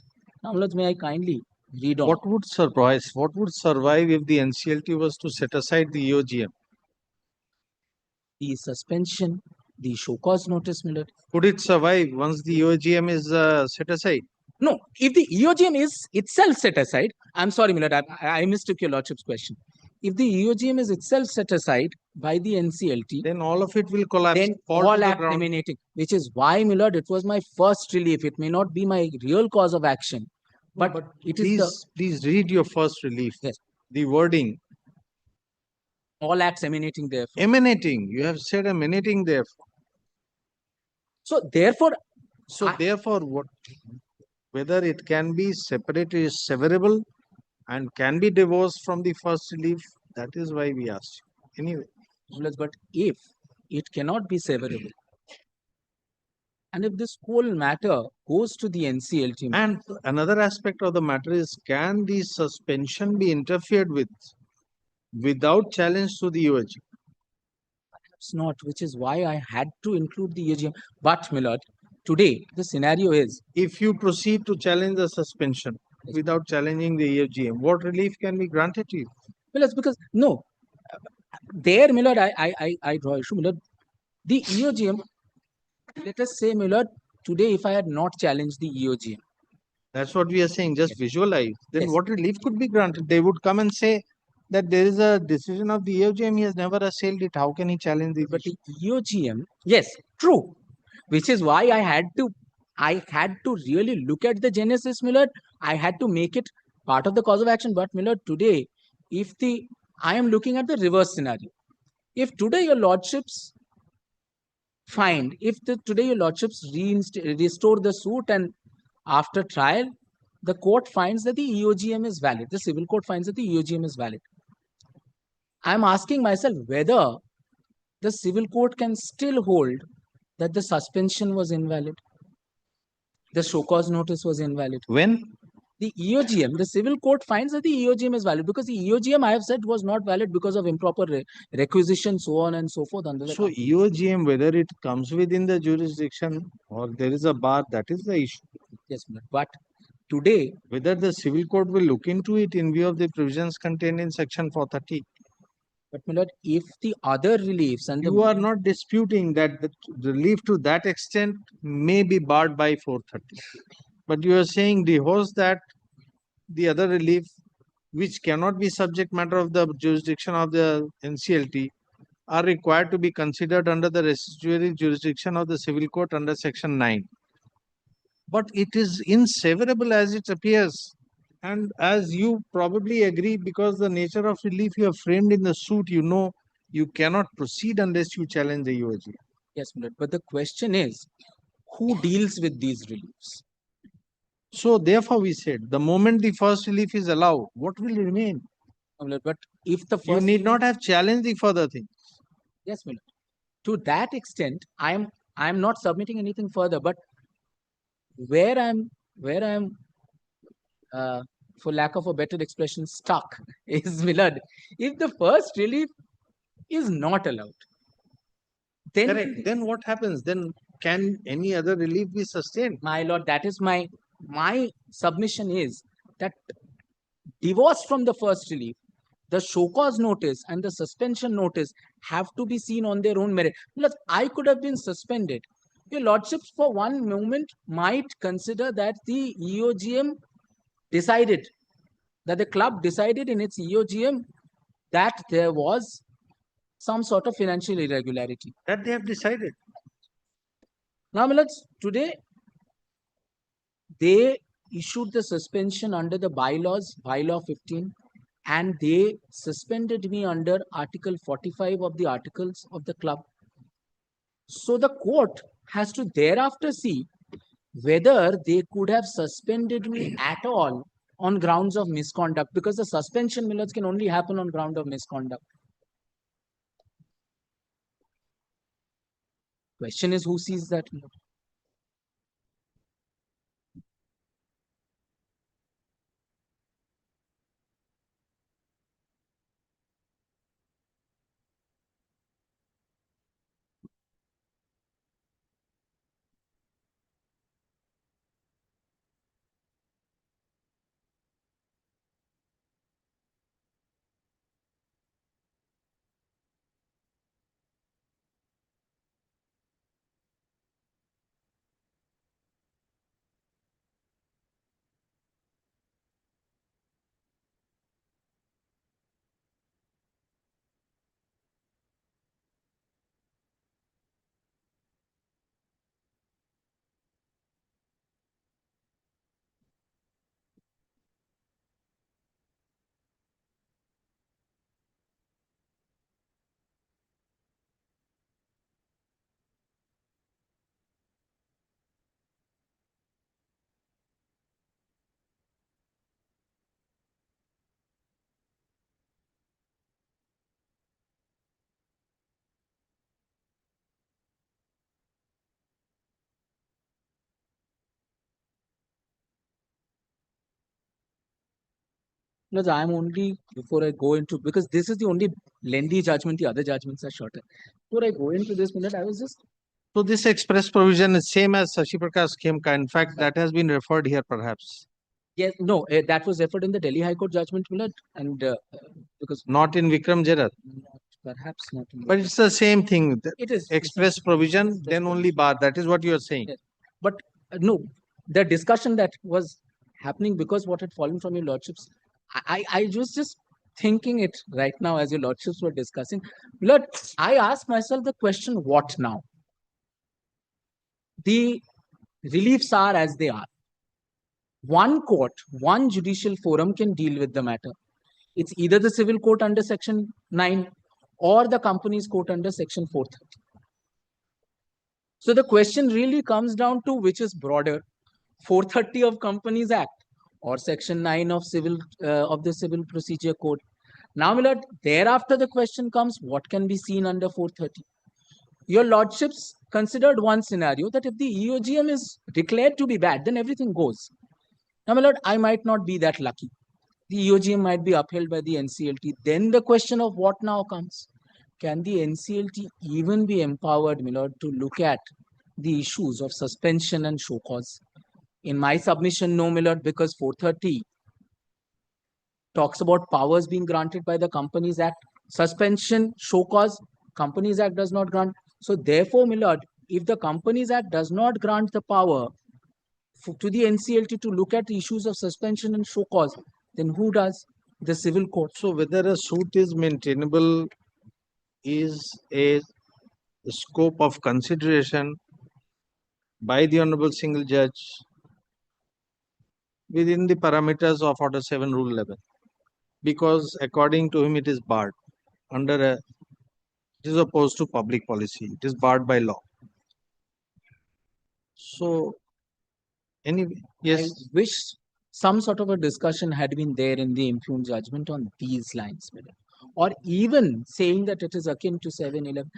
Now, may I kindly read on?
What would surprise? What would survive if the NCLT was to set aside the EOGM?
The suspension, the show cause notice, Millard.
Could it survive once the EOGM is set aside?
No, if the EOGM is itself set aside, I'm sorry, Millard, I mistook your lordship's question. If the EOGM is itself set aside by the NCLT,
then all of it will collapse.
then
fall
all
to the
act
ground.
emanating, which is why, Millard, it was my first relief. It may not be my real cause of action, but it is the
Please read your first relief.
Yes.
The wording
all acts emanating there.
emanating. You have said emanating there.
So therefore,
Therefore, what whether it can be separated is severable and can be divorced from the first relief, that is why we asked you. Anyway,
but if it cannot be severable, and if this whole matter goes to the NCLT,
and another aspect of the matter is, can the suspension be interfered with without challenge to the EOG?
perhaps not, which is why I had to include the EOGM. But, Millard, today the scenario is,
if you proceed to challenge the suspension without challenging the EOGM, what relief can be granted to you?
Well, it's because no, there, Millard, I draw issue, Millard. The EOGM, let us say, Millard, today if I had not challenged the EOGM,
that's what we are saying. Just visualize. Then
Yes.
what relief could be granted? They would come and say that there is a decision of the EOGM. He has never assailed it. How can he challenge the
but the EOGM, yes, true, which is why I had to really look at the genesis, Millard. I had to make it part of the cause of action. But Millard, today, I am looking at the reverse scenario. If today your lordships today your lordships restore the suit, and after trial, the court finds that the EOGM is valid, the civil court finds that the EOGM is valid, I'm asking myself whether the civil court can still hold that the suspension was invalid, the show cause notice was invalid.
When?
The EOGM, the civil court finds that the EOGM is valid, because the EOGM, I have said, was not valid because of improper requisition, so on and so forth. Under the
So EOGM, whether it comes within the jurisdiction or there is a bar, that is the issue.
Yes, but today,
whether the civil court will look into it in view of the provisions contained in section 430.
But Millard, if the other reliefs and
you are not disputing that the relief to that extent may be barred by 430, but you are saying divorce that the other relief, which cannot be subject matter of the jurisdiction of the NCLT, are required to be considered under the residuary jurisdiction of the civil court under section 9. But it is inseverable as it appears. And as you probably agree, because the nature of relief you have framed in the suit, you know you cannot proceed unless you challenge the EOG.
Yes, but the question is, who deals with these reliefs?
So therefore we said, the moment the first relief is allowed, what will remain?
But if the first,
you need not have challenged the further thing.
Yes, Millard. To that extent, I am not submitting anything further. But where I'm for lack of a better expression, stuck is, Millard, if the first relief is not allowed, then
correct. Then what happens? Then can any other relief be sustained?
My lord, that is my submission is that divorced from the first relief, the show cause notice and the suspension notice have to be seen on their own merit. Because I could have been suspended. Your lordships for one moment might consider that the EOGM decided, that the club decided in its EOGM that there was some sort of financial irregularity.
That they have decided.
Now, my lords, today they issued the suspension under the bylaws, bylaw 15, and they suspended me under Article 45 of the Articles of the club. So the court has to thereafter see whether they could have suspended me at all on grounds of misconduct, because the suspension, Millers, can only happen on ground of misconduct. Question is, who sees that? Because I'm only, before I go into, because this is the only lengthy judgment, the other judgments are shorter. Before I go into this minute, I was just,
So this express provision is same as Shashi Prakash Khemka. In fact, that has been referred here perhaps,
yes, no, that was referred in the Delhi High Court judgment, Millard, and because
not in Vikram Jarat.
not, perhaps not. In
But it's the same thing. The
it is
express provision, then only bar. That is what you are saying.
Yes. But no, the discussion that was happening because what had fallen from your lordships, I was just thinking it right now as your lordships were discussing. Lord, I asked myself the question, what now? The reliefs are as they are. One court, one judicial forum can deal with the matter. It's either the civil court under section 9 or the company's court under section 430. So the question really comes down to which is broader, 430 of Companies Act or section 9 of the Civil Procedure Code. Now, my lord, thereafter the question comes, what can be seen under 430? Your lordships considered one scenario that if the EOGM is declared to be bad, then everything goes. Now, my lord, I might not be that lucky. The EOGM might be upheld by the NCLT. Then the question of what now comes. Can the NCLT even be empowered, my lord, to look at the issues of suspension and show cause? In my submission, no, my lord, because 430 talks about powers being granted by the Companies Act. Suspension, show cause, Companies Act does not grant. So therefore, my lord, if the Companies Act does not grant the power to the NCLT to look at the issues of suspension and show cause, then who does? The civil court.
So whether a suit is maintainable is a scope of consideration by the Honorable Single Judge within the parameters of Order 7 Rule 11. Because according to him, it is barred under a, it is opposed to public policy. It is barred by law. So, anyway, yes.
I wish some sort of a discussion had been there in the impugned judgment on these lines, or even saying that it is akin to 711.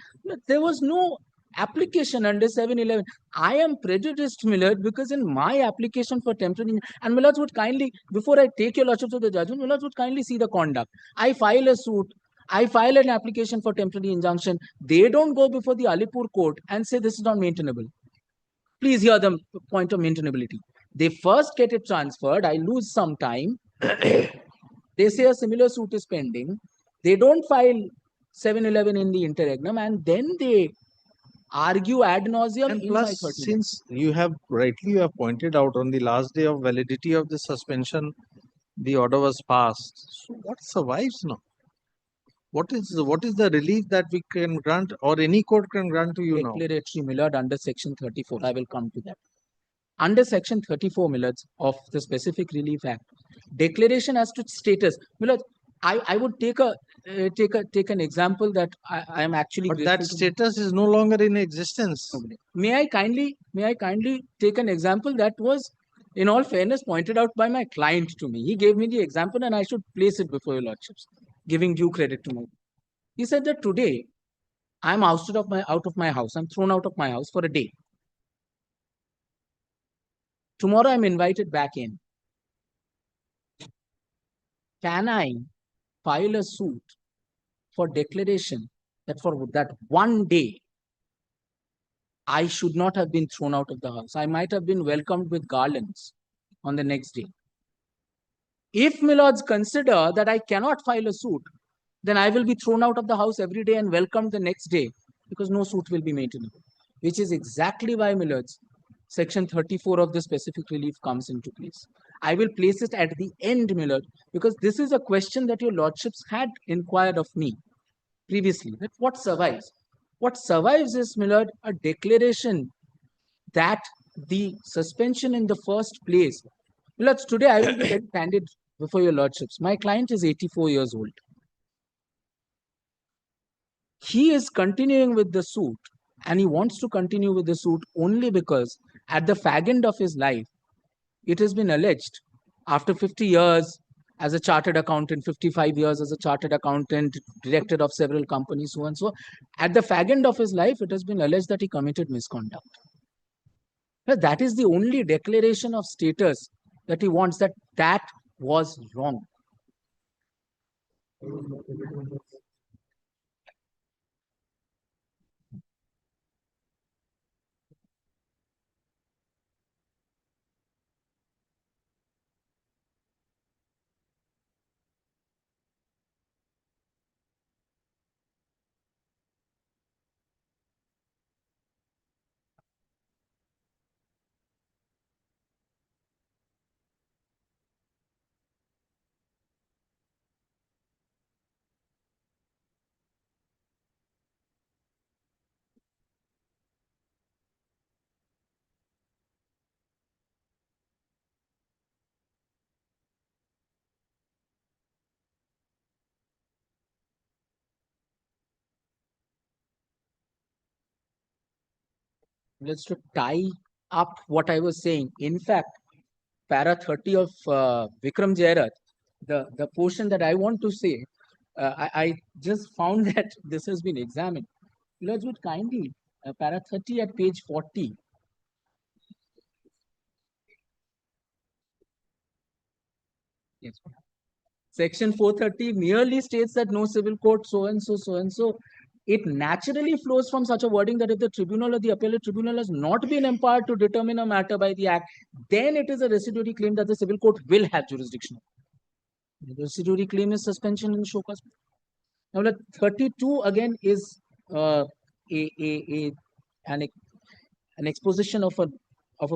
There was no application under 711. I am prejudiced, Millard, because in my application for temporary, and Millard would kindly, before I take your lordship to the judgment, Millard would kindly see the conduct. I file a suit. I file an application for temporary injunction. They don't go before the Alipur court and say this is not maintainable. Please hear the point of maintainability. They first get it transferred. I lose some time. They say a similar suit is pending. They don't file 711 in the interregnum, and then they argue ad nauseum.
And
in
plus,
530.
since you have pointed out on the last day of validity of the suspension, the order was passed. So what survives now? What is the relief that we can grant or any court can grant to you now?
Declaratory, Millard, under section 34. I will come to that. Under section 34, Millard, of the Specific Relief Act, declaration as to status. Millard, I would take an example that I am actually.
But that status is no longer in existence.
May I kindly take an example that was, in all fairness, pointed out by my client to me. He gave me the example, and I should place it before your lordships, giving due credit to me. He said that today I am ousted out of my house. I'm thrown out of my house for a day. Tomorrow I'm invited back in. Can I file a suit for declaration that for that one day I should not have been thrown out of the house? I might have been welcomed with garlands on the next day. If my lords consider that I cannot file a suit, then I will be thrown out of the house every day and welcomed the next day, because no suit will be maintainable. Which is exactly why, my lords, section 34 of the specific relief comes into place. I will place it at the end, my lord, because this is a question that your lordships had inquired of me previously, that what survives? What survives is, my lord, a declaration that the suspension in the first place. My lords, today I will be very candid before your lordships. My client is 84 years old. He is continuing with the suit, and he wants to continue with the suit only because at the fag end of his life, it has been alleged, after 50 years as a chartered accountant, 55 years as a chartered accountant, director of several companies, so and so, at the fag end of his life, it has been alleged that he committed misconduct. Now, that is the only declaration of status that he wants, that was wrong. Let's to tie up what I was saying. In fact, para 30 of Vikram Jairat, the portion that I want to say, I just found that this has been examined. Let's would kindly, para 30 at page 40. Yes. Section 430 merely states that no civil court so and so. It naturally flows from such a wording that if the tribunal or the appellate tribunal has not been empowered to determine a matter by the act, then it is a residuary claim that the civil court will have jurisdiction. The residuary claim is suspension and show cause. Now, 32 again is an exposition of a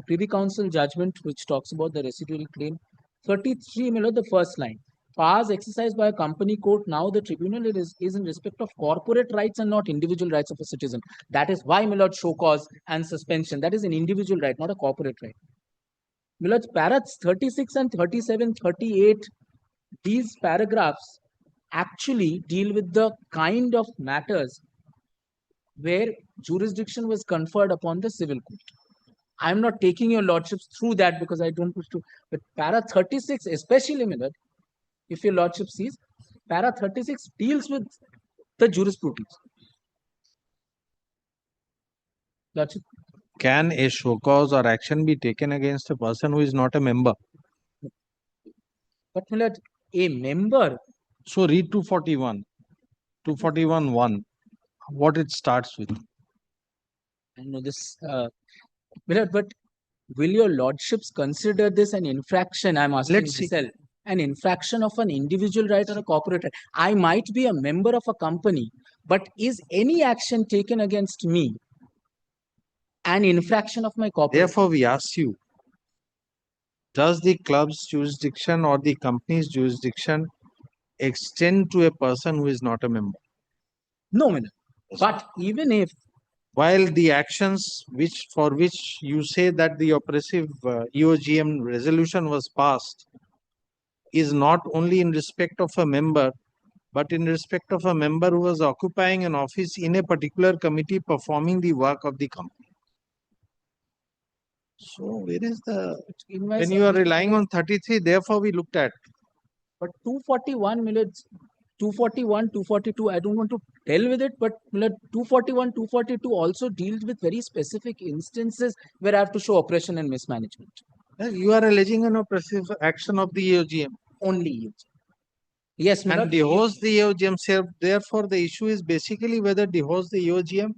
Privy Council judgment which talks about the residuary claim. 33, the first line. Powers exercised by a company court, now the tribunal is in respect of corporate rights and not individual rights of a citizen. That is why, show cause and suspension. That is an individual right, not a corporate right. Parats 36 and 37, 38, these paragraphs actually deal with the kind of matters where jurisdiction was conferred upon the civil court. I'm not taking your lordships through that because I don't wish to, but para 36, especially, if your lordship sees, para 36 deals with the jurisprudence. Lordship.
Can a show cause or action be taken against a person who is not a member?
But a member.
So read 241, 241.1, what it starts with.
I know this, but will your lordships consider this an infraction? I'm asking
Let's see.
myself. An infraction of an individual right or a corporate right. I might be a member of a company, but is any action taken against me an infraction of my corporate?
Therefore, we ask you, does the club's jurisdiction or the company's jurisdiction extend to a person who is not a member?
No, but even if,
while the actions for which you say that the oppressive EOGM resolution was passed is not only in respect of a member, but in respect of a member who was occupying an office in a particular committee performing the work of the company. So where is the, when you are relying on 33, therefore we looked at.
But 241 minutes, 241, 242, I don't want to tell with it, but 241, 242 also deals with very specific instances where I have to show oppression and mismanagement.
You are alleging an oppressive action of the EOGM.
Only EOGM. Yes,
and dehouse the EOGM. Therefore, the issue is basically whether dehouse the EOGM,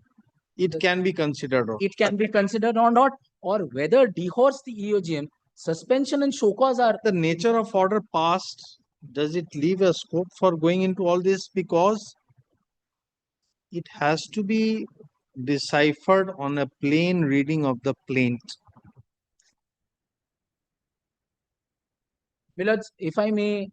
it can be considered or
it can be considered or not, or whether dehorse the EOGM, suspension and show cause are.
The nature of order passed, does it leave a scope for going into all this? Because it has to be deciphered on a plain reading of the plaint.
Millards, if I may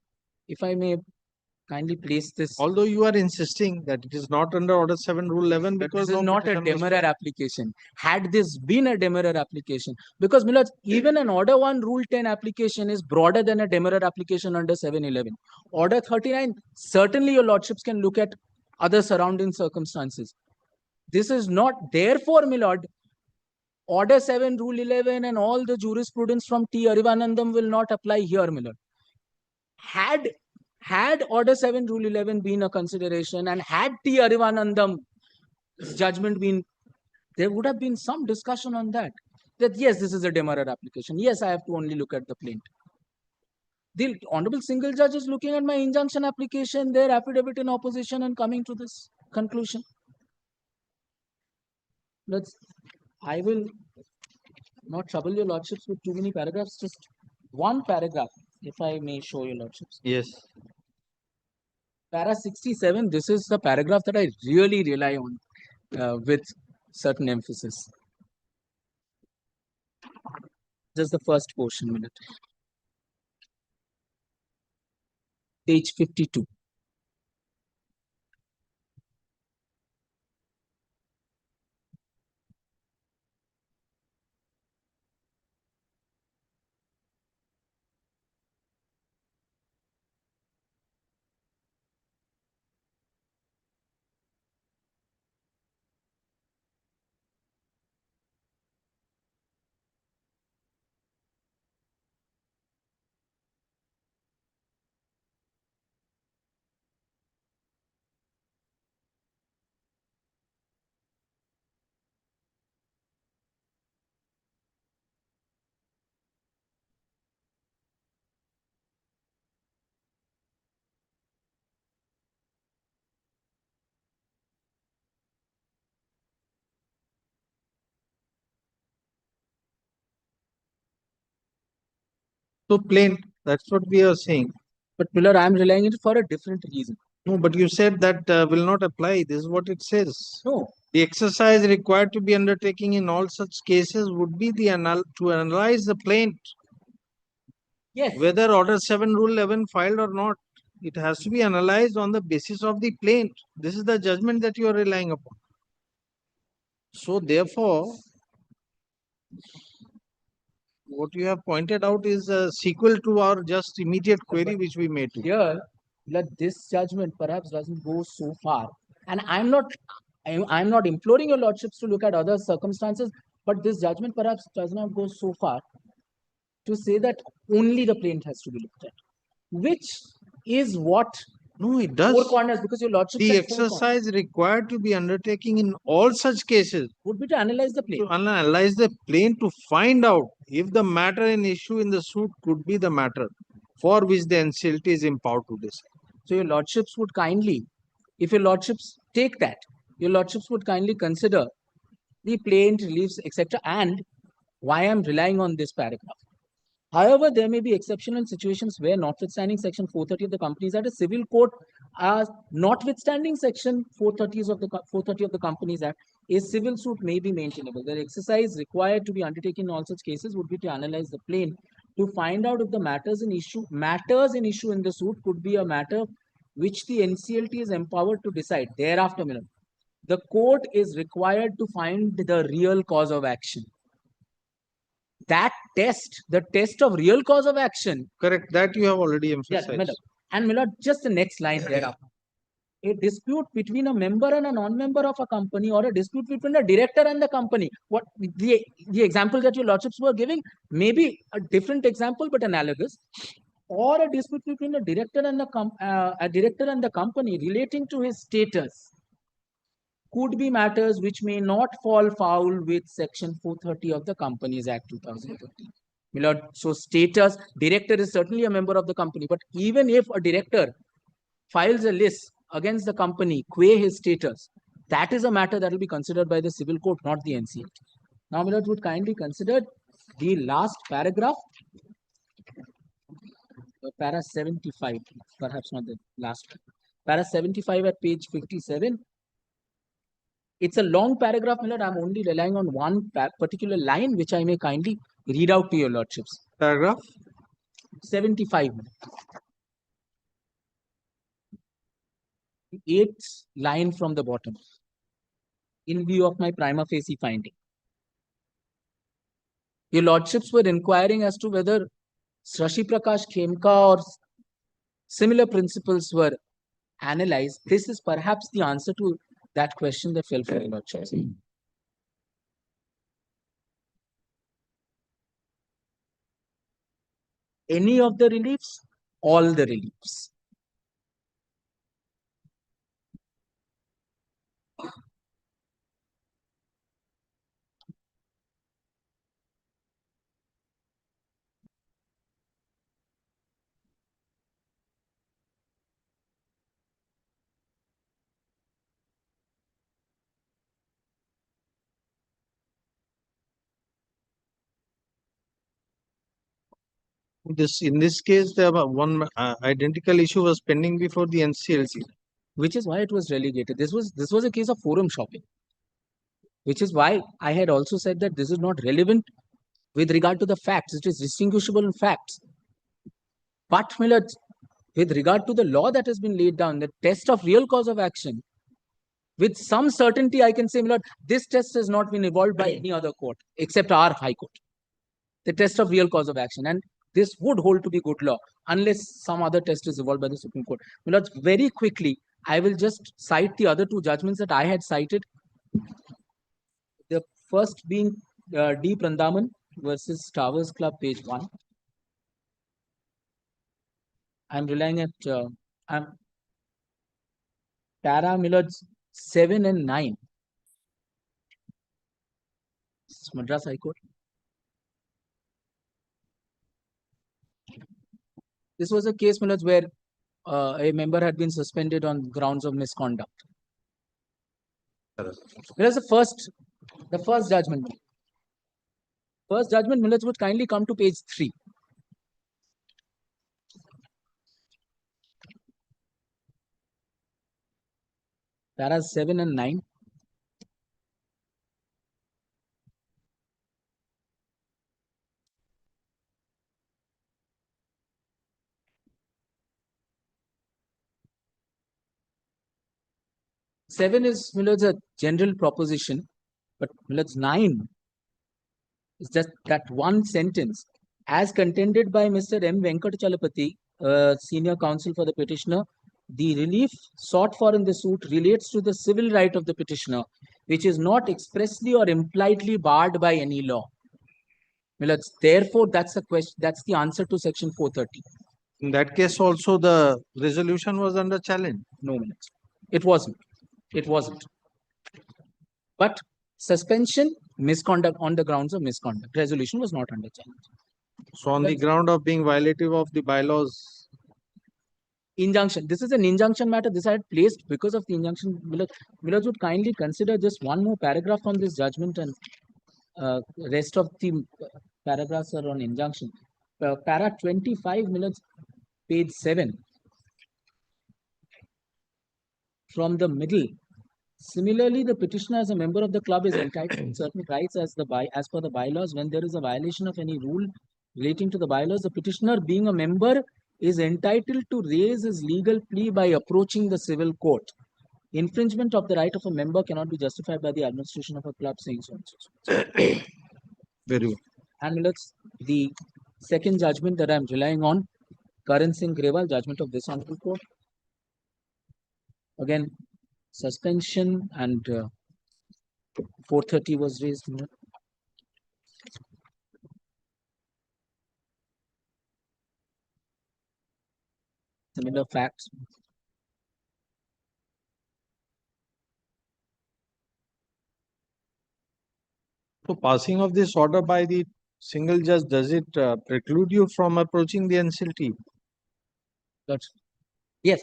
kindly place this.
Although you are insisting that it is not under Order 7, Rule 11, because
this is not a demurrer application. Had this been a demurrer application, because Millards, even an Order 1, Rule 10 application is broader than a demurrer application under 711. Order 39, certainly your lordships can look at other surrounding circumstances. This is not, therefore, Milord, Order 7, Rule 11 and all the jurisprudence from T. Arivanandam will not apply here, Milord. Had Order 7, Rule 11 been a consideration and had T. Arivanandam's judgment been, there would have been some discussion on that. That yes, this is a demurrer application. Yes, I have to only look at the plaint. The honorable single judge is looking at my injunction application, their affidavit in opposition, and coming to this conclusion. I will not trouble your lordships with too many paragraphs, just one paragraph, if I may show your lordships.
Yes.
Para 67, this is the paragraph that I really rely on with certain emphasis. Just the first portion, minute. Page 52.
So plain, that's what we are saying.
But Miller, I am relying it for a different reason.
No, but you said that will not apply. This is what it says.
No,
The exercise required to be undertaken in all such cases would be to analyze the plaint,
yes.
whether Order 7, Rule 11 filed or not. It has to be analyzed on the basis of the plaint. This is the judgment that you are relying upon. So therefore, what you have pointed out is a sequel to our just immediate query which we made to.
Here, this judgment perhaps doesn't go so far. And I'm not imploring your lordships to look at other circumstances, but this judgment perhaps does not go so far to say that only the plaint has to be looked at, which is what
No, it does.
four corners, because your lordship
The
said four corners,
exercise required to be undertaken in all such cases
would be to analyze the plaint.
to analyze the plaint to find out if the matter in issue in the suit could be the matter for which the NCLT is empowered to decide.
So your lordships would kindly, if your lordships take that, your lordships would kindly consider the plaint, reliefs, etc. and why I'm relying on this paragraph. However, there may be exceptional situations where, notwithstanding Section 430 of the Companies Act, a civil court, notwithstanding Section 430 of the Companies Act, a civil suit may be maintainable. The exercise required to be undertaken in all such cases would be to analyze the plaint to find out if the matters in issue in the suit could be a matter which the NCLT is empowered to decide. Thereafter, the court is required to find the real cause of action. That test, the test of real cause of action.
Correct. That you have already emphasized.
Yeah, madam. And my lord, just the next line thereafter. A dispute between a member and a non-member of a company, or a dispute between a director and the company. What the example that your lordships were giving may be a different example, but analogous. Or a dispute between a director and the company relating to his status could be matters which may not fall foul with Section 430 of the Companies Act 2015. My lord, so status, director is certainly a member of the company, but even if a director files a list against the company, qua his status, that is a matter that will be considered by the civil court, not the NCLT. Now, my lord, would kindly consider the last paragraph, para 75, perhaps not the last, para 75 at page 57. It's a long paragraph, my lord. I'm only relying on one particular line, which I may kindly read out to your lordships.
Paragraph
75. The 8th line from the bottom. In view of my prima facie finding. Your lordships were inquiring as to whether Shashi Prakash Khemka or similar principles were analyzed. This is perhaps the answer to that question that fell for your lordships. Any of the reliefs, all the reliefs.
In this case, the one identical issue was pending before the NCLT.
Which is why it was relegated. This was a case of forum shopping, which is why I had also said that this is not relevant with regard to the facts. It is distinguishable in facts. But Millard, with regard to the law that has been laid down, the test of real cause of action, with some certainty, I can say, Millard, this test has not been evolved by any other court except our High Court. The test of real cause of action, and this would hold to be good law unless some other test is evolved by the Supreme Court. Millard, very quickly, I will just cite the other two judgments that I had cited. The first being D. Prandaman versus Towers Club, page 1. I'm relying at para Millard's 7 and 9. It's Madras High Court. This was a case, Millard, where a member had been suspended on grounds of misconduct. Whereas the first judgment. First judgment, Millard, would kindly come to page 3. Paras 7 and 9. Seven is Millard's a general proposition, but Millard's 9 is just that one sentence, as contended by Mr. M. Venkatachalapati, senior counsel for the petitioner. The relief sought for in the suit relates to the civil right of the petitioner, which is not expressly or impliedly barred by any law. Millard, therefore, that's the question. That's the answer to section 430.
In that case, also the resolution was under challenge.
No, Millard, it wasn't. It wasn't. But suspension, misconduct on the grounds of misconduct. Resolution was not under challenge.
So on the ground of being violative of the bylaws.
Injunction. This is an injunction matter. This I had placed because of the injunction. Millard would kindly consider just one more paragraph on this judgment, and rest of the paragraphs are on injunction. Para 25, Millard, page 7. From the middle. Similarly, the petitioner as a member of the club is entitled to certain rights as per the bylaws. When there is a violation of any rule relating to the bylaws, the petitioner, being a member, is entitled to raise his legal plea by approaching the civil court. Infringement of the right of a member cannot be justified by the administration of a club, saying so and so.
Very good.
And Millard's, the second judgment that I am relying on, Karan Singh Grewal, judgment of this honorable court. Again, suspension and 430 was raised. Similar facts.
So passing of this order by the single judge, does it preclude you from approaching the NCLT?
Yes.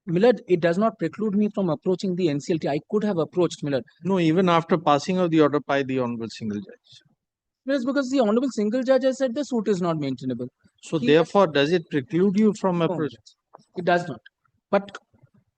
Millard, it does not preclude me from approaching the NCLT. I could have approached Millard.
No, even after passing of the order by the honorable single judge.
Yes, because the honorable single judge has said the suit is not maintainable.
So therefore, does it preclude you from
No,
approaching?
it does not. But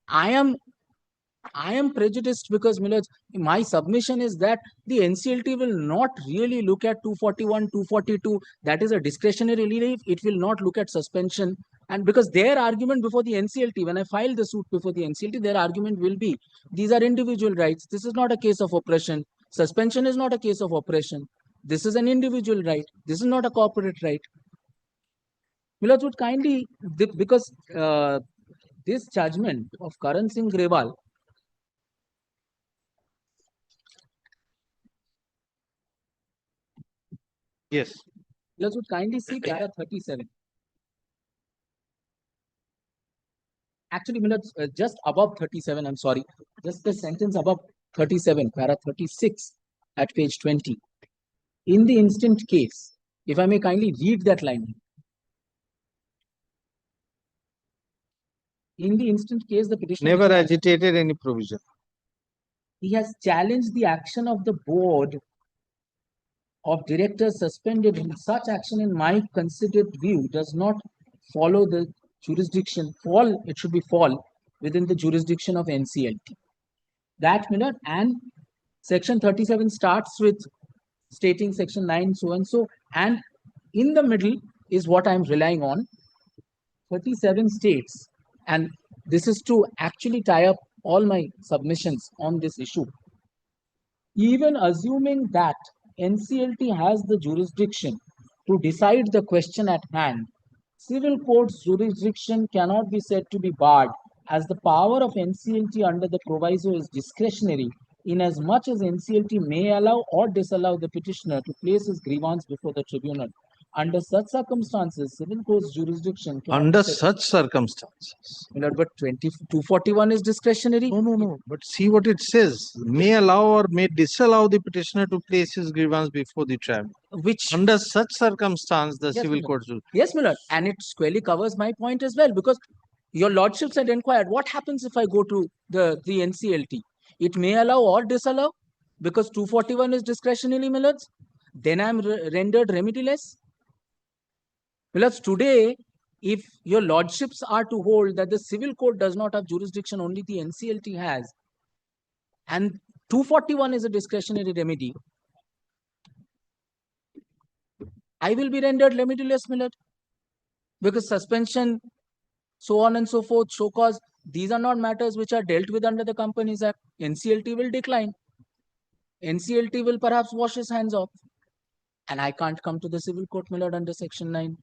I am prejudiced because Millard, my submission is that the NCLT will not really look at 241, 242. That is a discretionary relief. It will not look at suspension. And because their argument before the NCLT, when I filed the suit before the NCLT, their argument will be, these are individual rights. This is not a case of oppression. Suspension is not a case of oppression. This is an individual right. This is not a corporate right. Millard would kindly, because this judgment of Karan Singh Grewal,
Yes.
Millard would kindly see para 37. Actually, Millard, just above 37, I'm sorry, just the sentence above 37, para 36 at page 20. In the instant case, if I may kindly read that line. In the instant case, the petitioner
Never agitated any provision.
he has challenged the action of the board of directors suspended in such action in my considered view does not follow the jurisdiction, it should be fall within the jurisdiction of NCLT. That, my lord, and section 37 starts with stating section 9 so and so, and in the middle is what I'm relying on. 37 states, and this is to actually tie up all my submissions on this issue. Even assuming that NCLT has the jurisdiction to decide the question at hand, civil court's jurisdiction cannot be said to be barred, as the power of NCLT under the proviso is discretionary, inasmuch as NCLT may allow or disallow the petitioner to place his grievance before the tribunal. Under such circumstances, civil court's jurisdiction cannot
Under
be said-
such circumstances.
My lord, but 241 is discretionary.
No. But see what it says. May allow or may disallow the petitioner to place his grievance before the tribunal.
Which
Under such circumstance, the
Yes,
civil
my lord.
court will.
Yes, my lord, and it squarely covers my point as well, because your lordships had inquired, what happens if I go to the NCLT? It may allow or disallow, because 241 is discretionary, my lords. Then I'm rendered remediless. My lords, today, if your lordships are to hold that the civil court does not have jurisdiction, only the NCLT has, and 241 is a discretionary remedy, I will be rendered remediless, my lord, because suspension, so on and so forth, show cause, these are not matters which are dealt with under the Companies Act. NCLT will decline. NCLT will perhaps wash his hands off. And I can't come to the civil court, my lord, under section 9.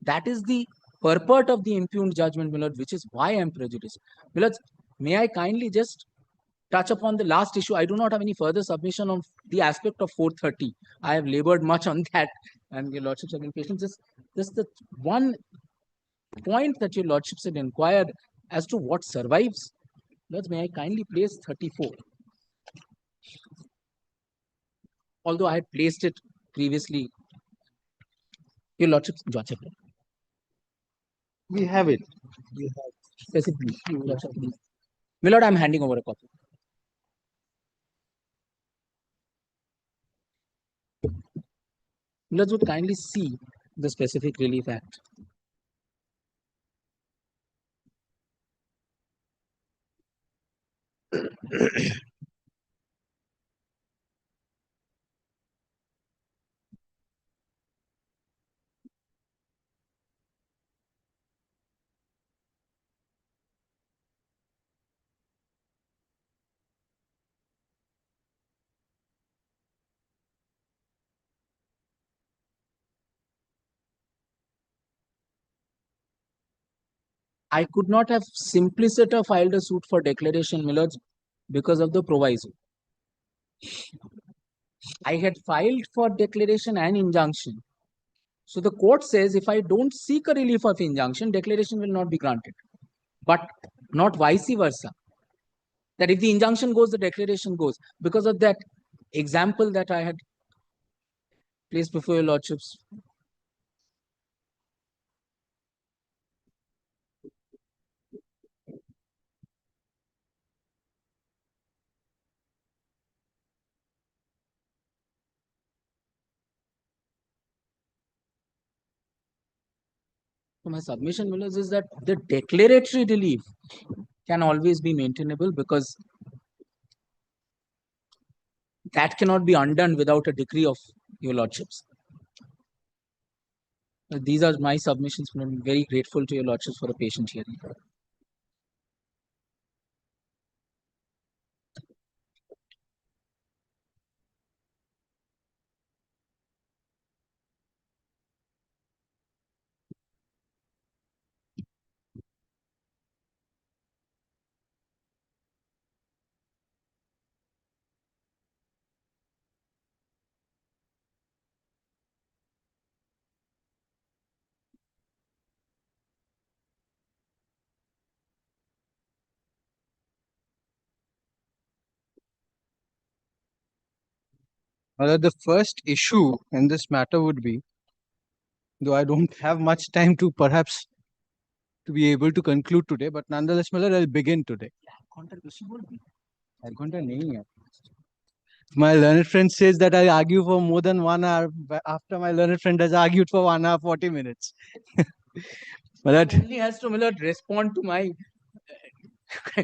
That is the purport of the impugned judgment, my lord, which is why I am prejudiced. My lords, may I kindly just touch upon the last issue? I do not have any further submission on the aspect of 430. I have labored much on that, and your lordships have been patient. Just the one point that your lordships had inquired as to what survives. Lords, may I kindly place 34? Although I had placed it previously. Your lordships, Lordship,
We have it.
specifically. Lordship, please. My lord, I'm handing over a copy. Lords would kindly see the specific relief act. I could not have simpliciter filed a suit for declaration, my lords, because of the proviso. I had filed for declaration and injunction. So the court says if I don't seek a relief of injunction, declaration will not be granted. But not vice versa. That if the injunction goes, the declaration goes. Because of that example that I had placed before your lordships. So my submission, my lords, is that the declaratory relief can always be maintainable, because that cannot be undone without a decree of your lordships. These are my submissions. I'm very grateful to your lordships for a patient hearing.
The first issue in this matter would be, though I don't have much time to perhaps to be able to conclude today, but nonetheless, Miller, I'll begin today. 1 घंटा नहीं है. my learned friend says that I argue for more than 1 hour, after my learned friend has argued for 1 hour 40 minutes. But that
Only has to, my lord, respond to my.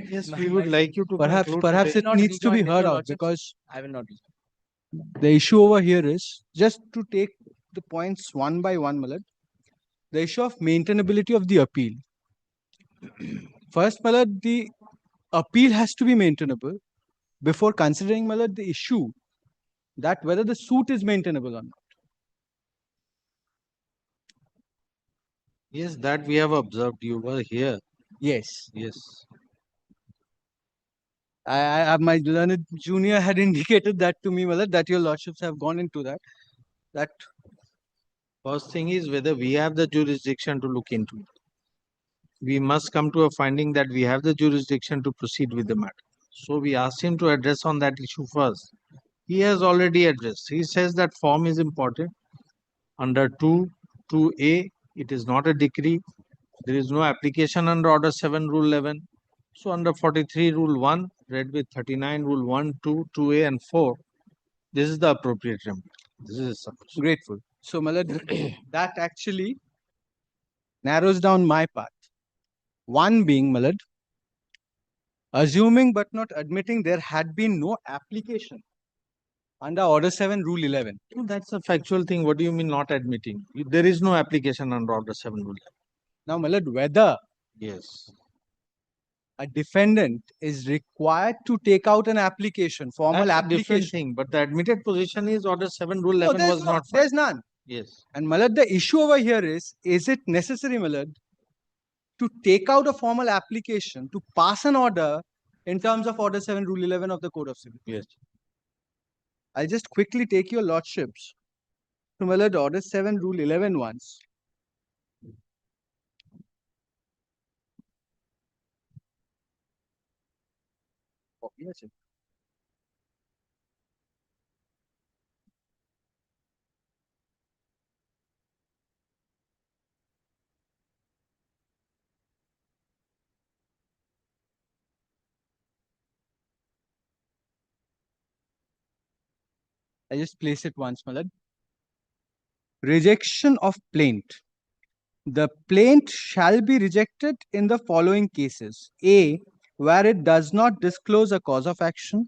Yes, we would like you to
perhaps
conclude
perhaps
today.
it needs to be
Rejoin,
heard
your
out,
lordships.
because
I will not.
the issue over here is, just to take the points one by one, my lord, the issue of maintainability of the appeal. First, my lord, the appeal has to be maintainable before considering, my lord, the issue that whether the suit is maintainable or not.
Yes, that we have observed. You were here.
Yes.
Yes.
My learned junior had indicated that to me, my lord, that your lordships have gone into that. That
First thing is whether we have the jurisdiction to look into it. We must come to a finding that we have the jurisdiction to proceed with the matter. So we asked him to address on that issue first. He has already addressed. He says that form is important. Under 2(a), it is not a decree. There is no application under Order 7, Rule 11. So under 43, Rule 1, read with 39, Rule 1, 2, 2(a) and 4, this is the appropriate remedy. This is sufficient.
grateful. So, my lord, that actually narrows down my path. One being, my lord, assuming but not admitting there had been no application under Order 7, Rule 11.
No, that's a factual thing. What do you mean not admitting? There is no application under Order 7, Rule 11.
Now, my lord, whether
Yes.
a defendant is required to take out an application, formal
That's a different
application.
thing. But the admitted position is Order 7, Rule
No,
11
there's
was
no-
not.
There's none.
Yes.
And my lord, the issue over here is it necessary, my lord, to take out a formal application to pass an order in terms of Order 7, Rule 11 of the Code of Civil?
Yes.
I'll just quickly take your lordships to, my lord, Order 7, Rule 11 once. Oh, yes, sir. I just place it once, my lord. Rejection of plaint. The plaint shall be rejected in the following cases. A, where it does not disclose a cause of action.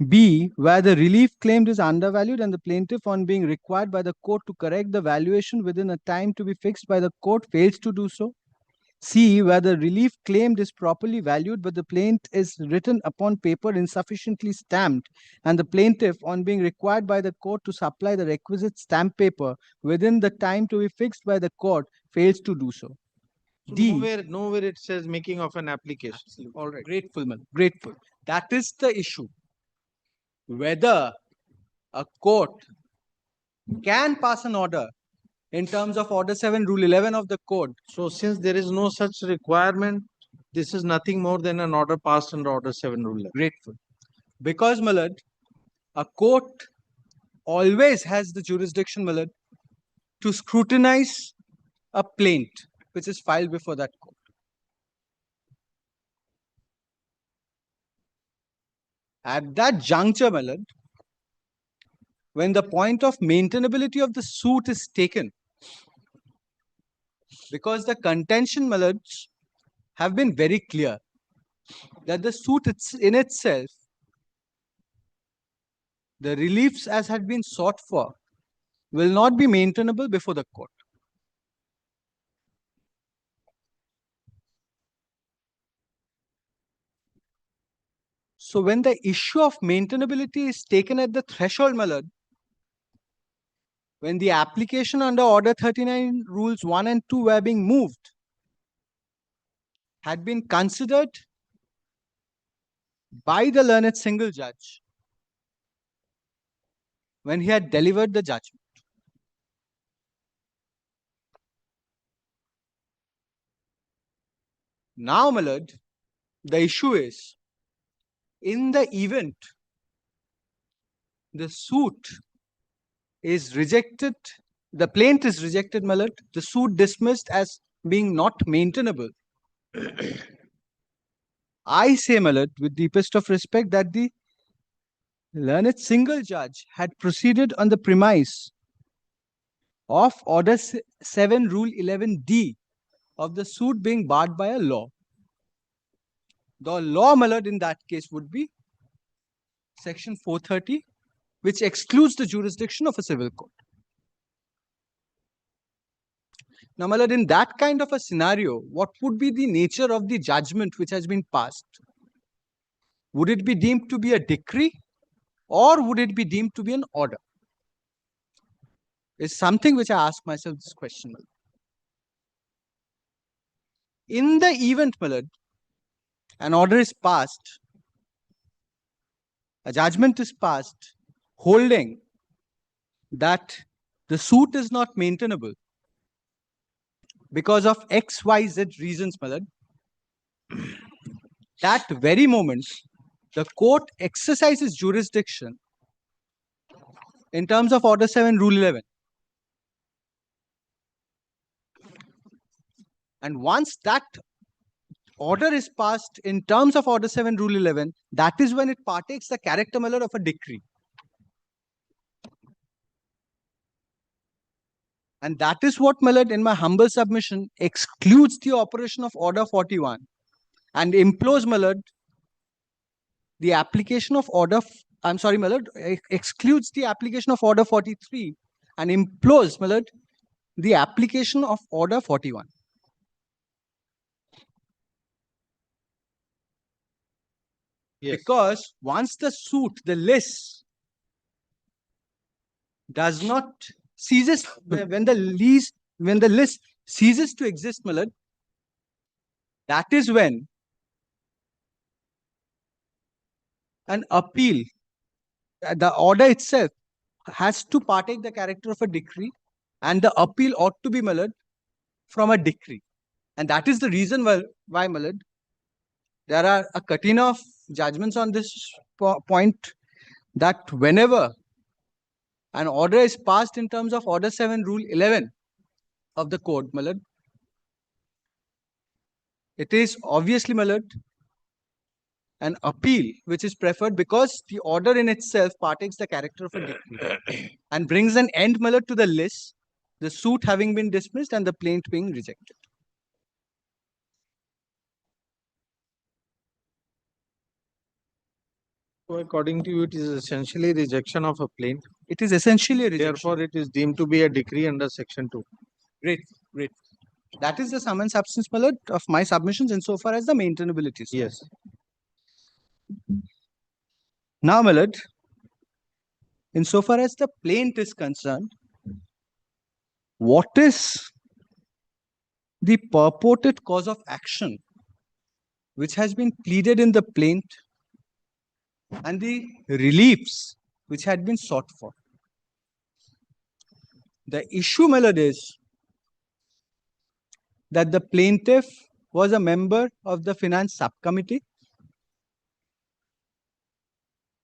B, where the relief claimed is undervalued and the plaintiff, on being required by the court to correct the valuation within a time to be fixed by the court, fails to do so. C, where the relief claimed is properly valued but the plaint is written upon paper insufficiently stamped and the plaintiff, on being required by the court to supply the requisite stamp paper within the time to be fixed by the court, fails to do so.
So
D.
nowhere it says making of an application.
Absolutely. All right. Grateful, man. Grateful. That is the issue. Whether a court can pass an order in terms of Order 7, Rule 11 of the Code.
So since there is no such requirement, this is nothing more than an order passed under Order 7, Rule 11.
Grateful. Because, my lord, a court always has the jurisdiction, my lord, to scrutinize a plaint which is filed before that court. At that juncture, my lord, when the point of maintainability of the suit is taken, because the contention, my lords, have been very clear that the suit in itself, the reliefs as had been sought for, will not be maintainable before the court. So when the issue of maintainability is taken at the threshold, my lord, when the application under Order 39, Rules 1 and 2 were being moved, had been considered by the learned single judge when he had delivered the judgment. Now, my lord, the issue is, in the event the suit is rejected, the plaint is rejected, my lord, the suit dismissed as being not maintainable, I say, my lord, with deepest of respect, that the learned single judge had proceeded on the premise of Order 7 Rule 11D of the suit being barred by a law. The law, my lord, in that case would be Section 430, which excludes the jurisdiction of a civil court. Now, my lord, in that kind of a scenario, what would be the nature of the judgment which has been passed? Would it be deemed to be a decree or would it be deemed to be an order? Is something which I ask myself this question. In the event, my lord, an order is passed, a judgment is passed, holding that the suit is not maintainable because of X, Y, Z reasons, my lord, that very moment, the court exercises jurisdiction in terms of Order 7, Rule 11. And once that order is passed in terms of Order 7, Rule 11, that is when it partakes the character, my lord, of a decree. And that is what, my lord, in my humble submission, excludes the operation of Order 41 and implores, my lord, the application of Order, I'm sorry, my lord, excludes the application of Order 43 and implores, my lord, the application of Order 41.
Yes.
Because once the suit, the list, does not ceases when the list ceases to exist, my lord, that is when an appeal, the order itself has to partake the character of a decree, and the appeal ought to be, my lord, from a decree. And that is the reason why, my lord, there are a catina of judgments on this point, that whenever an order is passed in terms of Order 7, Rule 11 of the code, my lord, it is obviously, my lord, an appeal which is preferred because the order in itself partakes the character of a decree and brings an end, my lord, to the list, the suit having been dismissed and the plaint being rejected.
So according to you, it is essentially rejection of a plaint.
It is essentially a rejection.
Therefore, it is deemed to be a decree under Section 2.
Great, great. That is the sum and substance, my lord, of my submissions insofar as the maintainability is.
Yes.
Now, my lord, insofar as the plaint is concerned, what is the purported cause of action which has been pleaded in the plaint and the reliefs which had been sought for? The issue, my lord, is that the plaintiff was a member of the finance subcommittee.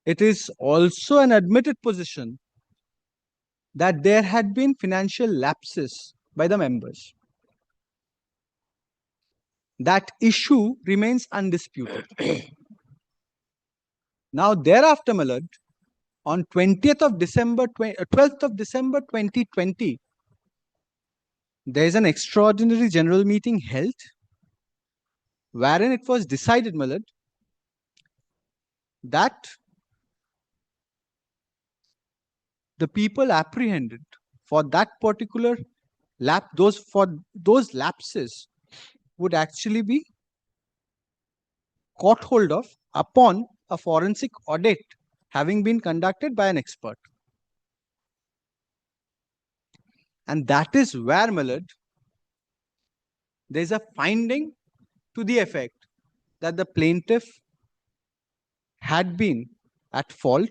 It is also an admitted position that there had been financial lapses by the members. That issue remains undisputed. Now, thereafter, my lord, on 12th of December 2020, there is an extraordinary general meeting held wherein it was decided, my lord, that the people apprehended for that particular those lapses would actually be caught hold of upon a forensic audit having been conducted by an expert. And that is where, my lord, there is a finding to the effect that the plaintiff had been at fault.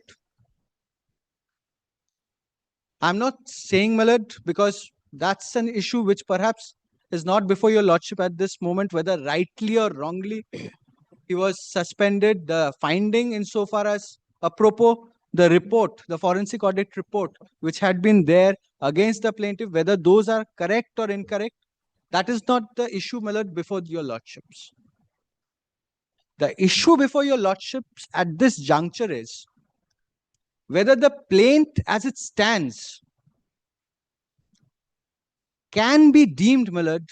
I'm not saying, my lord, because that's an issue which perhaps is not before your lordship at this moment, whether rightly or wrongly he was suspended. The finding insofar as apropos the report, the forensic audit report, which had been there against the plaintiff, whether those are correct or incorrect, that is not the issue, my lord, before your lordships. The issue before your lordships at this juncture is whether the plaint as it stands can be deemed, my lord,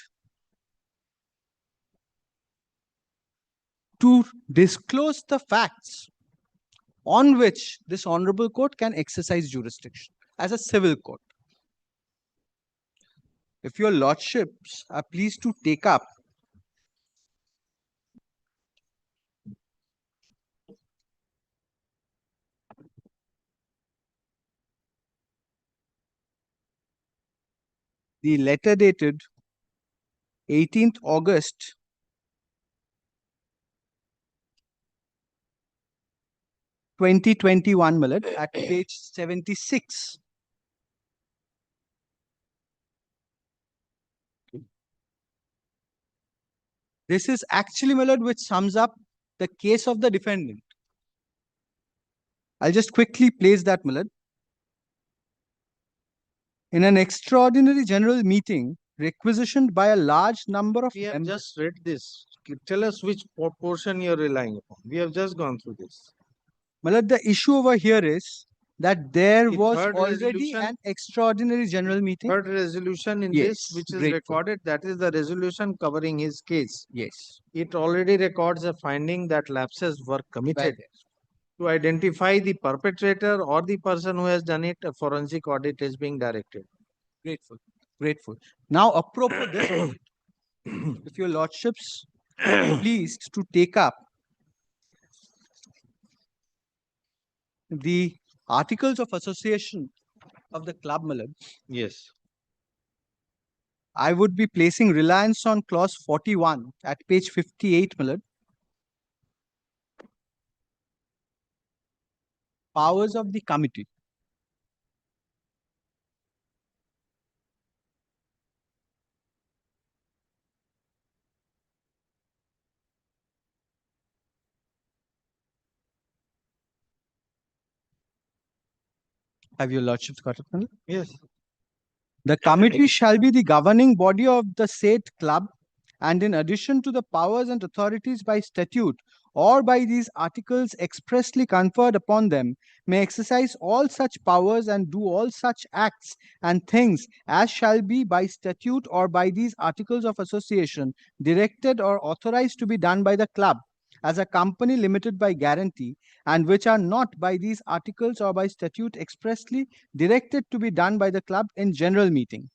to disclose the facts on which this honorable court can exercise jurisdiction as a civil court. If your lordships are pleased to take up the letter dated 18th August 2021, my lord, at page 76. This is actually, my lord, which sums up the case of the defendant. I'll just quickly place that, my lord. In an extraordinary general meeting requisitioned by a large number of
We have
members.
just read this. Tell us which portion you're relying upon. We have just gone through this.
My lord, the issue over here is that there
The
was
third
already
resolution-
an extraordinary general meeting.
Third resolution in
Yes,
this, which is
grateful.
recorded, that is the resolution covering his case.
Yes.
It already records a finding that lapses were
By
committed.
there.
To identify the perpetrator or the person who has done it, a forensic audit is being directed.
Grateful. Grateful. Now, apropos this, if your lordships are pleased to take up the articles of association of the club, my lord,
Yes.
I would be placing reliance on clause 41 at page 58, my lord. Powers of the committee. Have your lordships got it, my lord?
Yes.
The committee shall be the governing body of the said club, and in addition to the powers and authorities by statute or by these articles expressly conferred upon them, may exercise all such powers and do all such acts and things as shall be by statute or by these articles of association directed or authorized to be done by the club as a company limited by guarantee, and which are not by these articles or by statute expressly directed to be done by the club in general meeting,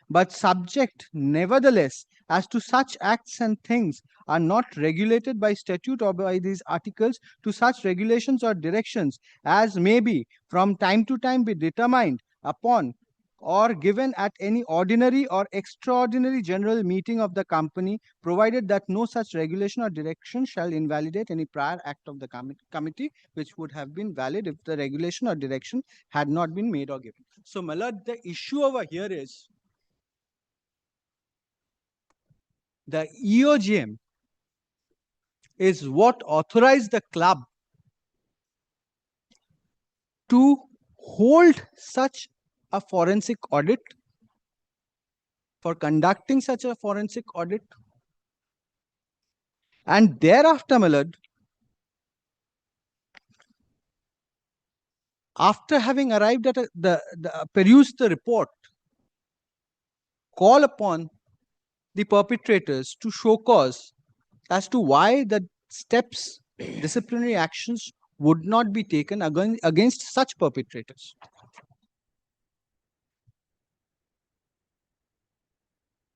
but subject nevertheless as to such acts and things are not regulated by statute or by these articles to such regulations or directions as may be from time to time be determined upon or given at any ordinary or extraordinary general meeting of the company, provided that no such regulation or direction shall invalidate any prior act of the committee, which would have been valid if the regulation or direction had not been made or given. So, my lord, the issue over here is the EOGM is what authorized the club to hold such a forensic audit, for conducting such a forensic audit, and thereafter, my lord, after having arrived at perused the report, call upon the perpetrators to show cause as to why the steps, disciplinary actions would not be taken against such perpetrators.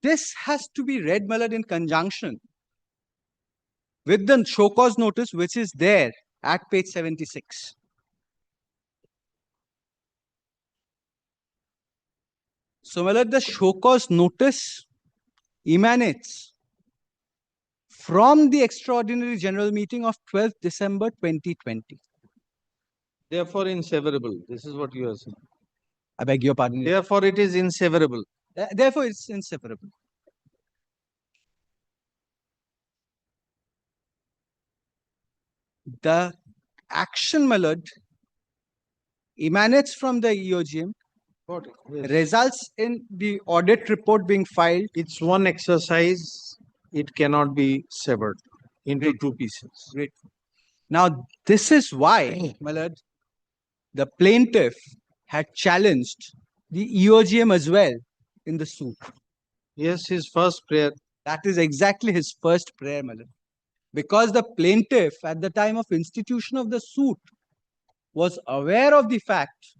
This has to be read, my lord, in conjunction with the show cause notice, which is there at page 76. So, my lord, the show cause notice emanates from the extraordinary general meeting of 12th December 2020.
Therefore inseverable. This is what you are saying.
I beg your pardon.
Therefore it is inseverable.
Therefore, it's inseparable. The action, my lord, emanates from the EOGM,
Yes.
results in the audit report being filed.
It's one exercise. It cannot be severed into two pieces.
Great. Now, this is why, my lord, the plaintiff had challenged the EOGM as well in the suit.
Yes, his first prayer.
That is exactly his first prayer, my lord. Because the plaintiff at the time of institution of the suit was aware of the fact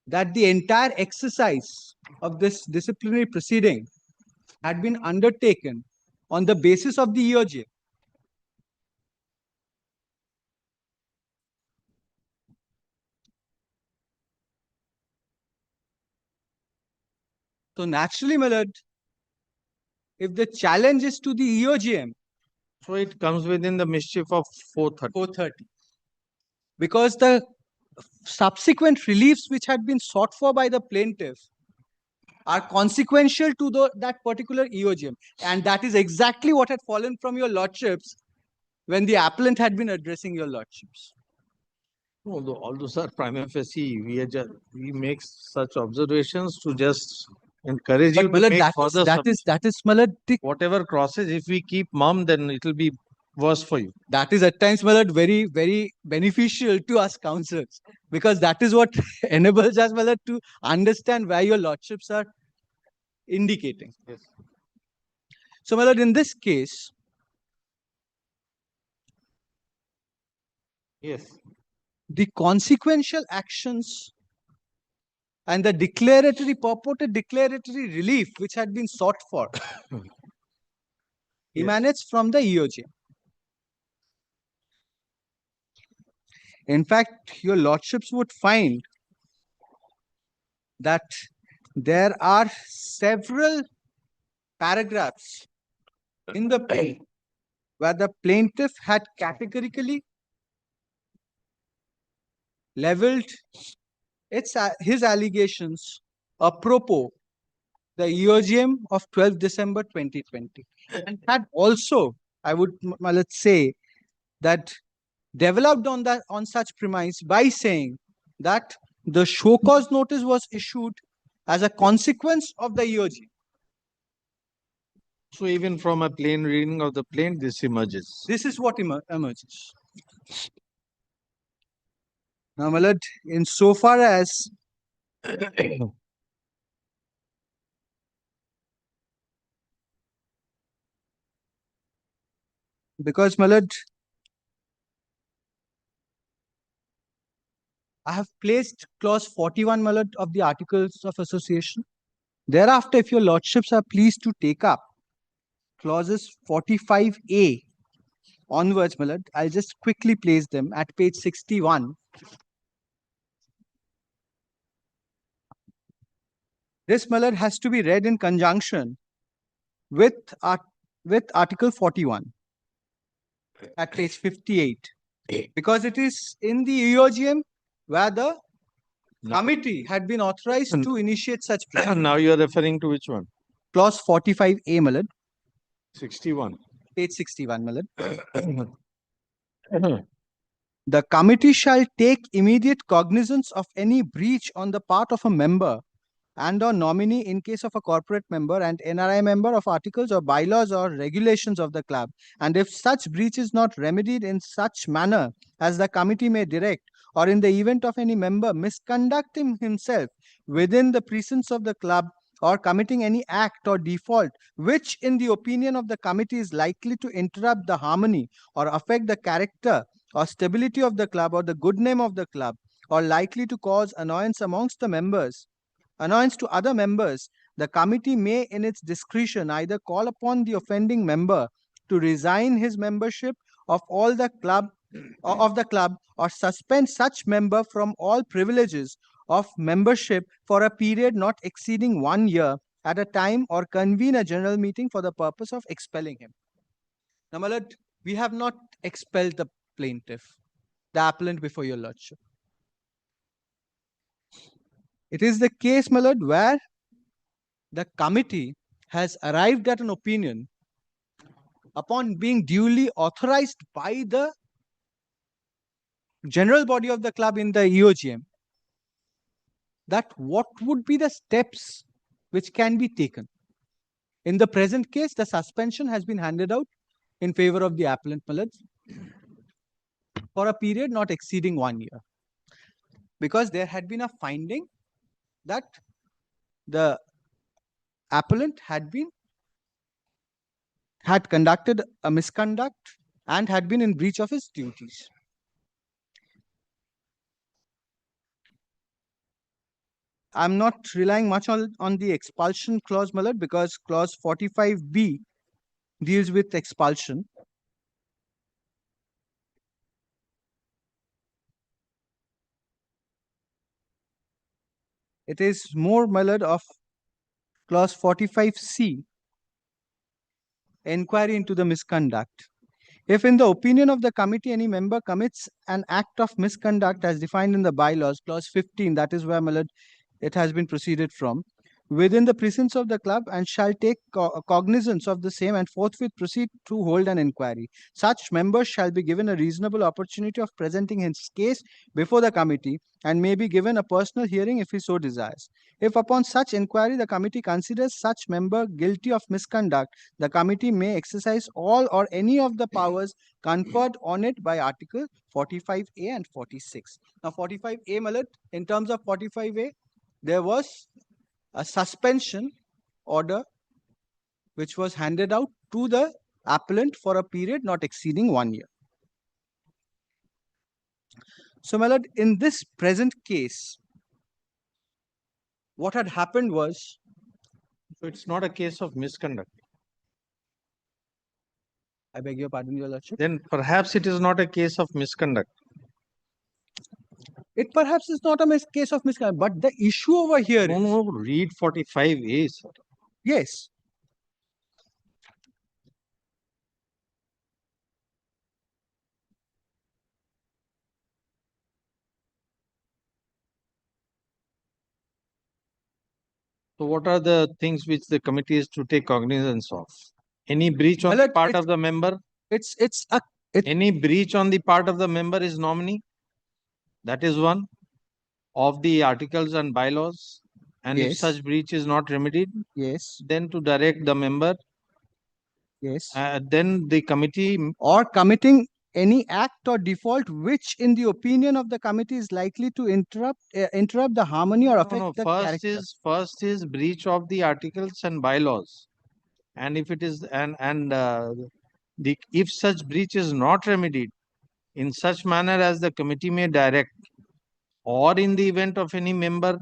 that the entire exercise of this disciplinary proceeding had been undertaken on the basis of the EOGM. So naturally, my lord, if the challenge is to the EOGM,
So it comes within the mischief of 430.
430. Because the subsequent reliefs which had been sought for by the plaintiff are consequential to that particular EOGM. And that is exactly what had fallen from your lordships when the appellant had been addressing your lordships.
Although all those are prima facie, we make such observations to just encourage you
But
to
Malad,
make further
that is Malad,
whatever crosses. If we keep mum, then it will be worse for you.
that is at times Malad very, very beneficial to us counsellors, because that is what enables us Malad to understand where your lordships are indicating.
Yes.
So Malad, in this case,
Yes.
the consequential actions and the purported declaratory relief which had been sought for emanates from the EOGM. In fact, your lordships would find that there are several paragraphs in the plea where the plaintiff had categorically leveled his allegations apropos the EOGM of 12th December 2020, and had also, I would let's say, that developed on such premise by saying that the show cause notice was issued as a consequence of the EOGM.
So even from a plain reading of the plaint, this emerges.
This is what emerges. Now, Malad, insofar as because Malad, I have placed clause 41, Malad, of the Articles of Association. Thereafter, if your lordships are pleased to take up clauses 45A onwards, Malad, I'll just quickly place them at page 61. This, Malad, has to be read in conjunction with Article 41 at page 58, because it is in the EOGM where the committee had been authorized to initiate such proceedings.
Now you are referring to which one?
Clause 45A, Malad,
61.
page 61, Malad. The committee shall take immediate cognizance of any breach on the part of a member and or nominee in case of a corporate member and NRI member of articles or bylaws or regulations of the club. And if such breach is not remedied in such manner as the committee may direct, or in the event of any member misconducting himself within the precincts of the club or committing any act or default which in the opinion of the committee is likely to interrupt the harmony or affect the character or stability of the club or the good name of the club, or likely to cause annoyance amongst the members, annoyance to other members, the committee may in its discretion either call upon the offending member to resign his membership of the club or suspend such member from all privileges of membership for a period not exceeding 1 year at a time, or convene a general meeting for the purpose of expelling him. Now, my lord, we have not expelled the plaintiff, the appellant, before your lordship. It is the case, my lord, where the committee has arrived at an opinion upon being duly authorized by the general body of the club in the EOGM, that what would be the steps which can be taken. In the present case, the suspension has been handed out in favor of the appellant, my lord. for a period not exceeding 1 year. Because there had been a finding that the appellant had conducted a misconduct and had been in breach of his duties. I'm not relying much on the expulsion clause, my lord, because clause 45B deals with expulsion. It is more, my lord, of clause 45C, inquiry into the misconduct. If in the opinion of the committee any member commits an act of misconduct as defined in the bylaws, clause 15, that is where, my lord, it has been proceeded from, within the precincts of the club and shall take cognizance of the same and forthwith proceed to hold an inquiry. Such members shall be given a reasonable opportunity of presenting his case before the committee and may be given a personal hearing if he so desires. If upon such inquiry the committee considers such member guilty of misconduct, the committee may exercise all or any of the powers conferred on it by Article 45A and 46. Now 45A, my lord, in terms of 45A, there was a suspension order which was handed out to the appellant for a period not exceeding 1 year. So, my lord, in this present case, what had happened was,
So it's not a case of misconduct.
I beg your pardon, your lordship.
Then perhaps it is not a case of misconduct.
It perhaps is not a case of misconduct, but the issue over here is,
No, read 45A, sir.
yes,
So what are the things which the committee is to take cognizance of? Any breach on
Well,
the
it-
part
it's-
of the member?
it's
Any breach on the part of the member is nominee? That is one of the articles and bylaws. And if
Yes.
such breach is not remedied,
yes,
then to direct the member,
yes,
then the committee,
or committing any act or default which in the opinion of the committee is likely to interrupt the harmony or affect the character.
first is breach of the articles and bylaws. And if it is, if such breach is not remedied in such manner as the committee may direct, or in the event of any member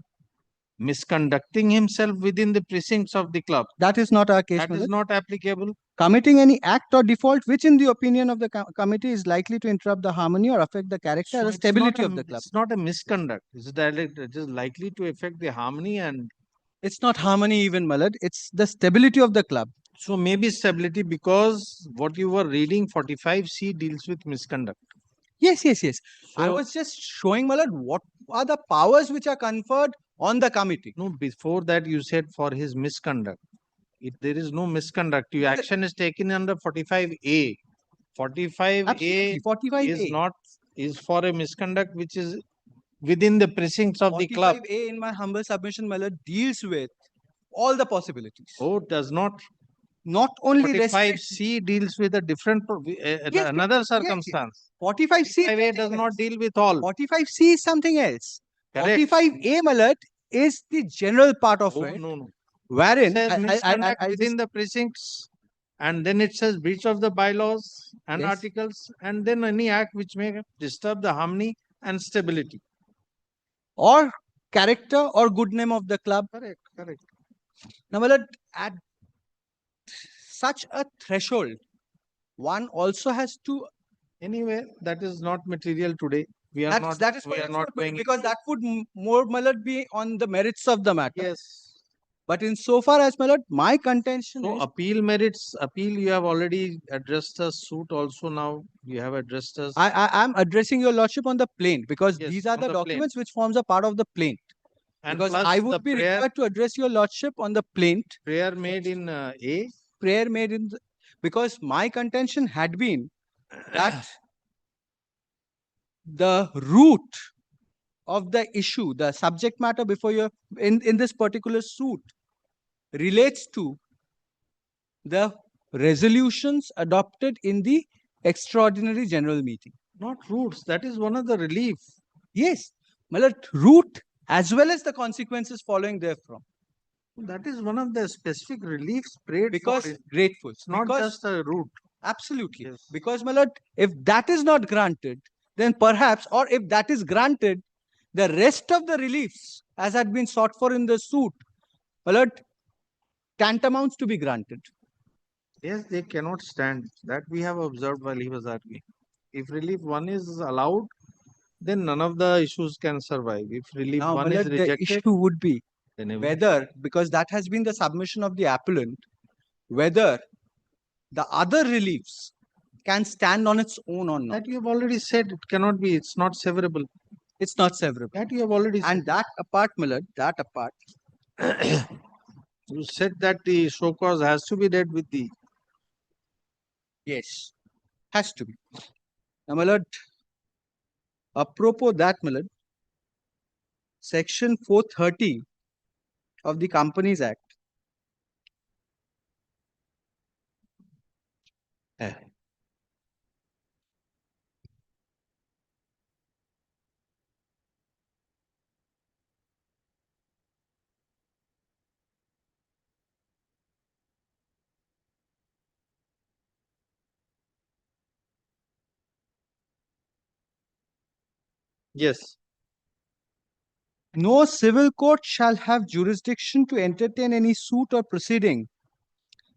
misconducting himself within the precincts of the club,
That is not our case,
that
my
is
lord.
not applicable.
Committing any act or default which in the opinion of the committee is likely to interrupt the harmony or affect the character
So
or
it's
stability
not
of the club.
It's not a misconduct. It is likely to affect the harmony, and
It's not harmony even, my lord. It's the stability of the club.
so maybe stability, because what you were reading 45C deals with misconduct.
Yes, yes, yes. I
So-
was just showing, my lord, what are the powers which are conferred on the committee.
No, before that you said for his misconduct. If there is no misconduct, your action is taken under 45A. 45A
Absolutely, 45A.
is for a misconduct which is within the precincts of the club.
45A, in my humble submission, my lord, deals with all the possibilities.
Oh, does not.
Not only restrict
45C deals with a different,
Yes,
another
yes.
circumstance.
45C.
45A does not deal with all.
45C is something else.
Correct.
45A, my lord, is the general part of
Oh,
it,
no.
wherein
Says misconduct
I
within the precincts, and then it says breach of the bylaws and
Yes.
articles, and then any act which may disturb the harmony and stability.
or character or good name of the club.
Correct, correct.
Now, my lord, at such a threshold, one also has to.
Anyway, that is not material today. We are not.
That is
we are not going.
because that would more, my lord, be on the merits of the matter.
Yes.
But in so far as, my lord, my contention
So
is
appeal merits. Appeal. You have already addressed us. Suit also now. You have addressed us.
I am addressing your lordship on the plaint because
Yes,
these are
on
the
the plaint.
documents which forms a part of the plaint.
And
Because
plus
I
the
would be
prayer,
required to address your lordship on the plaint,
prayer made in A.
prayer made in the, because my contention had been that the root of the issue, the subject matter before you in this particular suit relates to the resolutions adopted in the extraordinary general meeting.
Not roots, that is one of the relief.
Yes, Malat, root as well as the consequences following therefrom.
That is one of the specific reliefs prayed for.
Because
It-
grateful.
It's not
because,
just a root.
absolutely.
Yes.
Because Malat, if that is not granted, then perhaps, or if that is granted, the rest of the reliefs, as had been sought for in the suit, Malat, tantamounts to be granted.
Yes, they cannot stand. That we have observed while he was arguing. If relief one is allowed, then none of the issues can survive. If relief
Now,
one is
Malat, the
rejected,
issue would be
then everything.
whether, because that has been the submission of the appellant, whether the other reliefs can stand on its own or not.
That you have already said, it cannot be, it's not severable.
It's not severable.
That you have already said.
And that apart, Millard, that apart,
You said that the show cause has to be read with the.
yes, has to be. Now, Millard, apropos that, Millard, Section 430 of the Companies Act
Yes.
no civil court shall have jurisdiction to entertain any suit or proceeding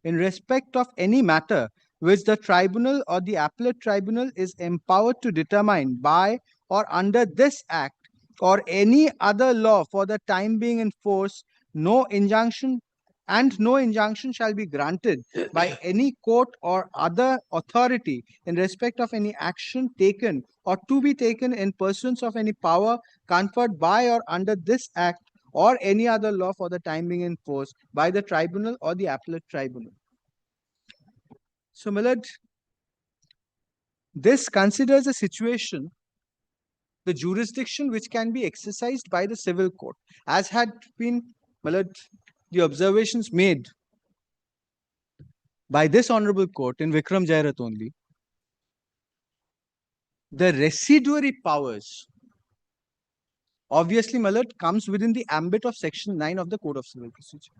in respect of any matter which the tribunal or the appellate tribunal is empowered to determine by or under this act or any other law for the time being in force, no injunction shall be granted by any court or other authority in respect of any action taken or to be taken in pursuance of any power conferred by or under this act or any other law for the time being in force by the tribunal or the appellate tribunal. So, Millard, this considers a situation, the jurisdiction which can be exercised by the civil court, as had been, Millard, the observations made by this honorable court in Vikram Jairat only. The residuary powers, obviously, Millard, comes within the ambit of Section 9 of the Code of Civil Procedure,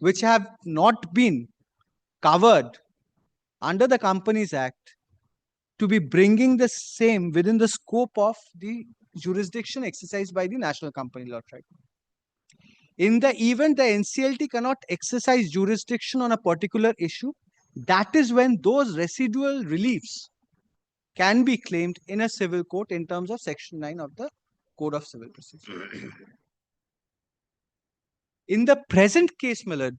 which have not been covered under the Companies Act to be bringing the same within the scope of the jurisdiction exercised by the National Company Law Tribunal. In the event the NCLT cannot exercise jurisdiction on a particular issue, that is when those residual reliefs can be claimed in a civil court in terms of Section 9 of the Code of Civil Procedure. In the present case, Millard,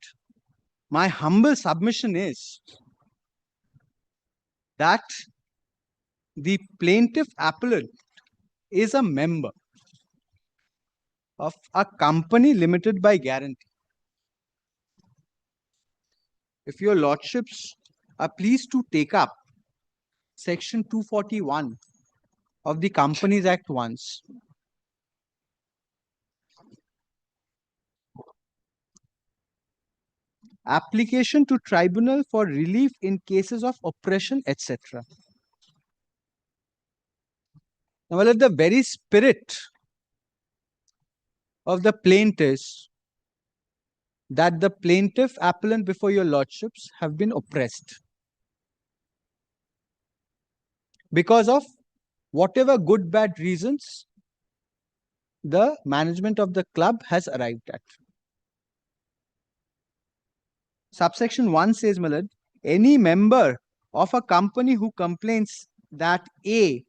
my humble submission is that the plaintiff appellant is a member of a company limited by guarantee. If your lordships are pleased to take up Section 241 of the Companies Act once, application to tribunal for relief in cases of oppression, etc. Now, well, at the very spirit of the plaintiff is that the plaintiff appellant before your lordships have been oppressed because of whatever good bad reasons the management of the club has arrived at. Subsection 1 says, Millard, any member of a company who complains that A,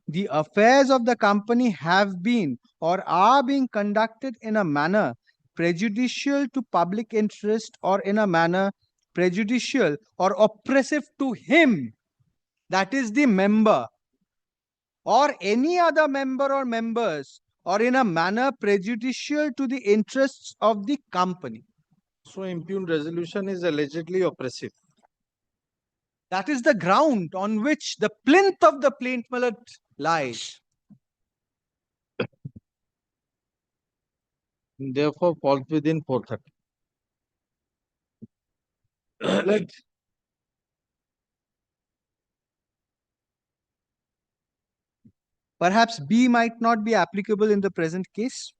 the affairs of the company have been or are being conducted in a manner prejudicial to public interest or in a manner prejudicial or oppressive to him, that is the member, or any other member or members, or in a manner prejudicial to the interests of the company.
So impugned resolution is allegedly oppressive.
That is the ground on which the plinth of the plaint, Millard, lies.
Therefore falls within 430.
Millard, Perhaps B might not be applicable in the present case.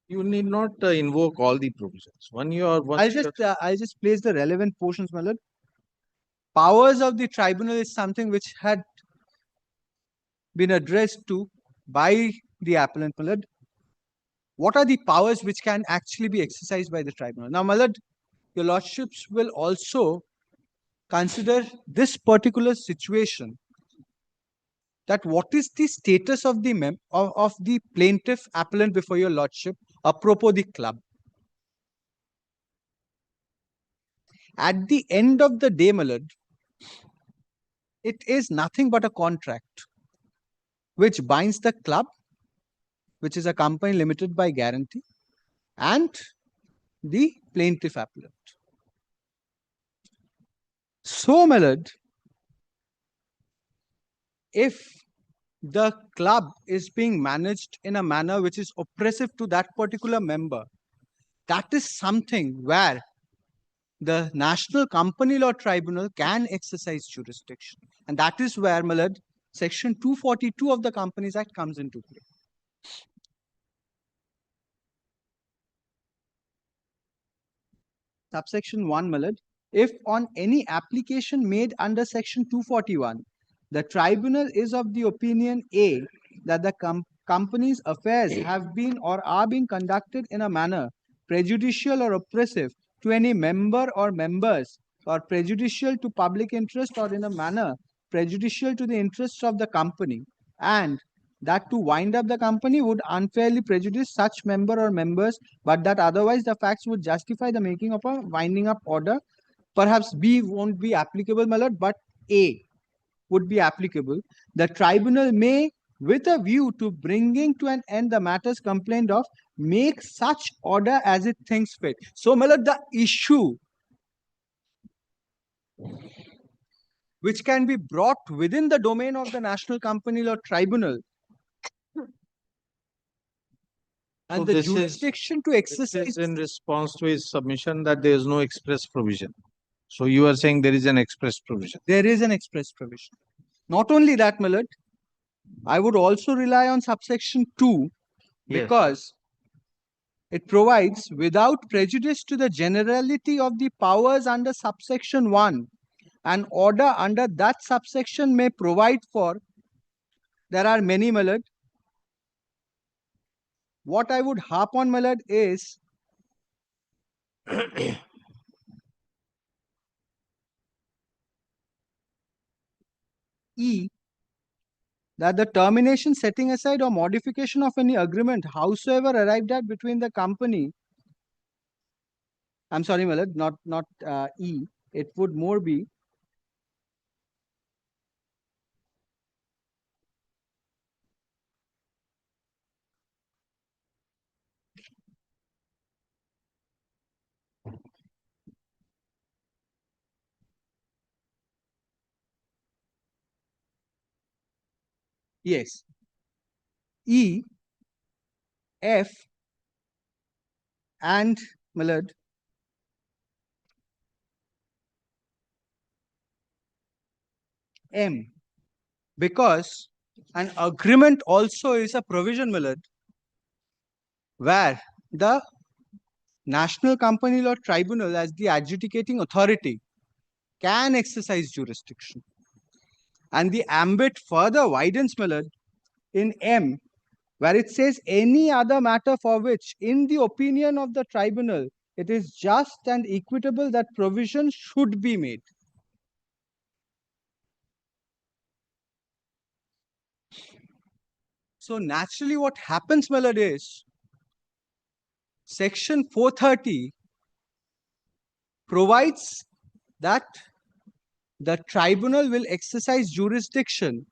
You need not invoke all the provisions.
I'll just place the relevant portions, my lord. Powers of the tribunal is something which had been addressed to by the appellant, my lord. What are the powers which can actually be exercised by the tribunal? Now, my lord, your lordships will also consider this particular situation, that what is the status of the of the plaintiff appellant before your lordship apropos the club. At the end of the day, my lord, it is nothing but a contract which binds the club, which is a company limited by guarantee, and the plaintiff appellant. So, my lord, if the club is being managed in a manner which is oppressive to that particular member, that is something where the National Company Law Tribunal can exercise jurisdiction. And that is where, my lord, Section 242 of the Companies Act comes into play. Subsection 1, my lord, if on any application made under Section 241, the tribunal is of the opinion A, that the company's affairs have been or are being conducted in a manner prejudicial or oppressive to any member or members, or prejudicial to public interest, or in a manner prejudicial to the interests of the company, and that to wind up the company would unfairly prejudice such member or members, but that otherwise the facts would justify the making of a winding up order. Perhaps B won't be applicable, my lord, but A would be applicable. The tribunal may, with a view to bringing to an end the matters complained of, make such order as it thinks fit. So, my lord, the issue which can be brought within the domain of the National Company Law Tribunal, and
So
the
this is-
jurisdiction to
This
exercise.
is in response to his submission that there is no express provision. So you are saying there is an express provision.
There is an express provision. Not only that, my lord, I would also rely on subsection 2
Yes.
because it provides, without prejudice to the generality of the powers under subsection 1, an order under that subsection may provide for. There are many, my lord. What I would harp on, my lord, is E, that the termination, setting aside, or modification of any agreement, howsoever arrived at between the company. I'm sorry, my lord, not E. It would more be yes, E, F, and, my lord, M, because an agreement also is a provision, my lord, where the National Company Law Tribunal, as the adjudicating authority, can exercise jurisdiction. And the ambit further widens, my lord, in M, where it says any other matter for which, in the opinion of the tribunal, it is just and equitable that provision should be made. So naturally what happens, my lord, is Section 430 provides that the tribunal will exercise jurisdiction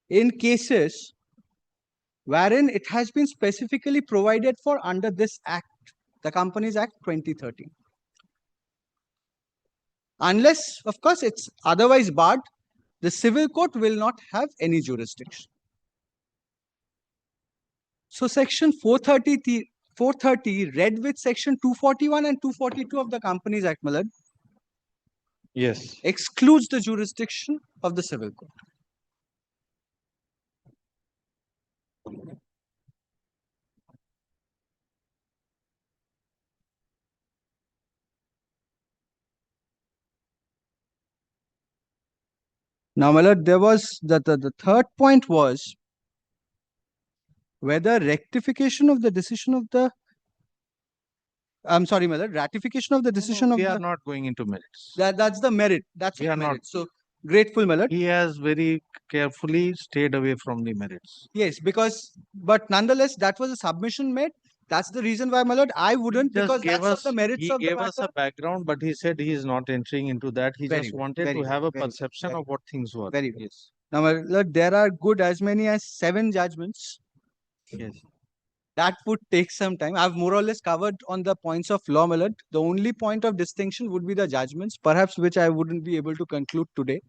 in cases wherein it has been specifically provided for under this Act, the Companies Act 2013. Unless, of course, it's otherwise barred, the civil court will not have any jurisdiction. So Section 430 read with Section 241 and 242 of the Companies Act, my lord,
Yes.
excludes the jurisdiction of the civil court. Now, my lord, there was the third point was whether rectification of the decision of the I'm sorry, my lord, ratification of the decision of
We are
the
not going into merits.
that's the merit. That's
We
the
are not.
merit. So grateful, my lord.
He has very carefully stayed away from the merits.
Yes, because but nonetheless, that was a submission made. That's the reason why, my lord, I wouldn't
Just
because
gave
that's
us,
of the merits
he
of the
gave us a
matter.
background, but he said he is not entering into that. He
Very
just
good,
wanted
very
to
good,
have a
very good,
perception
very
of what things were.
Very good.
Yes.
Now, my lord, there are good as many as 7 judgments.
Yes.
That would take some time. I've more or less covered on the points of law, my lord. The only point of distinction would be the judgments, perhaps which I wouldn't be able to conclude today.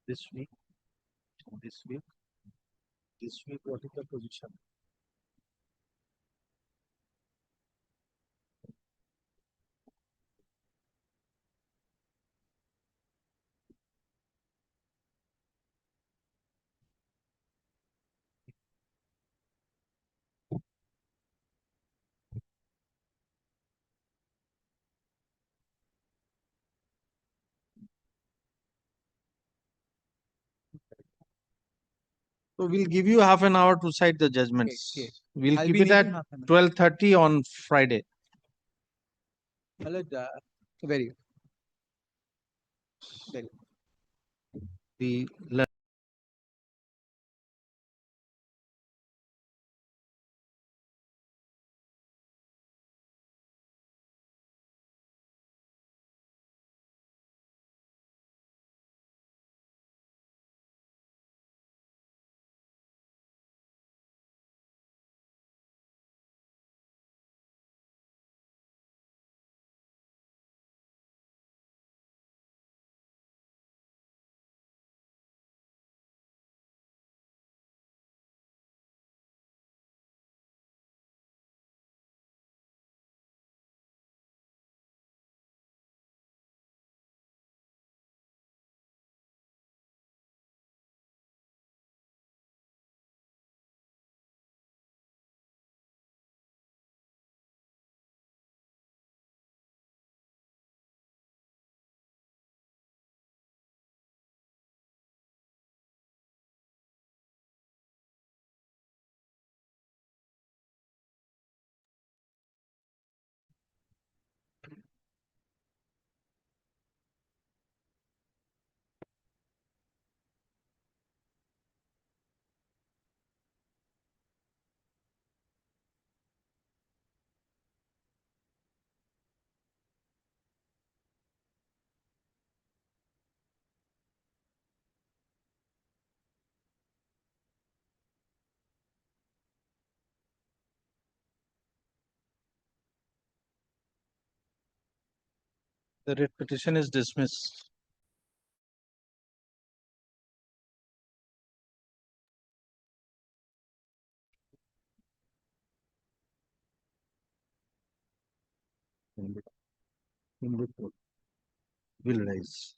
This week, this week, this week, what is the position? So we'll give you half an hour to cite the judgments.
Okay.
We'll
I'll
keep
be
it at
needing half an hour.
12:30 on Friday.
My lord, very good. Very good.
The writ petition is dismissed. In the court. Will rise.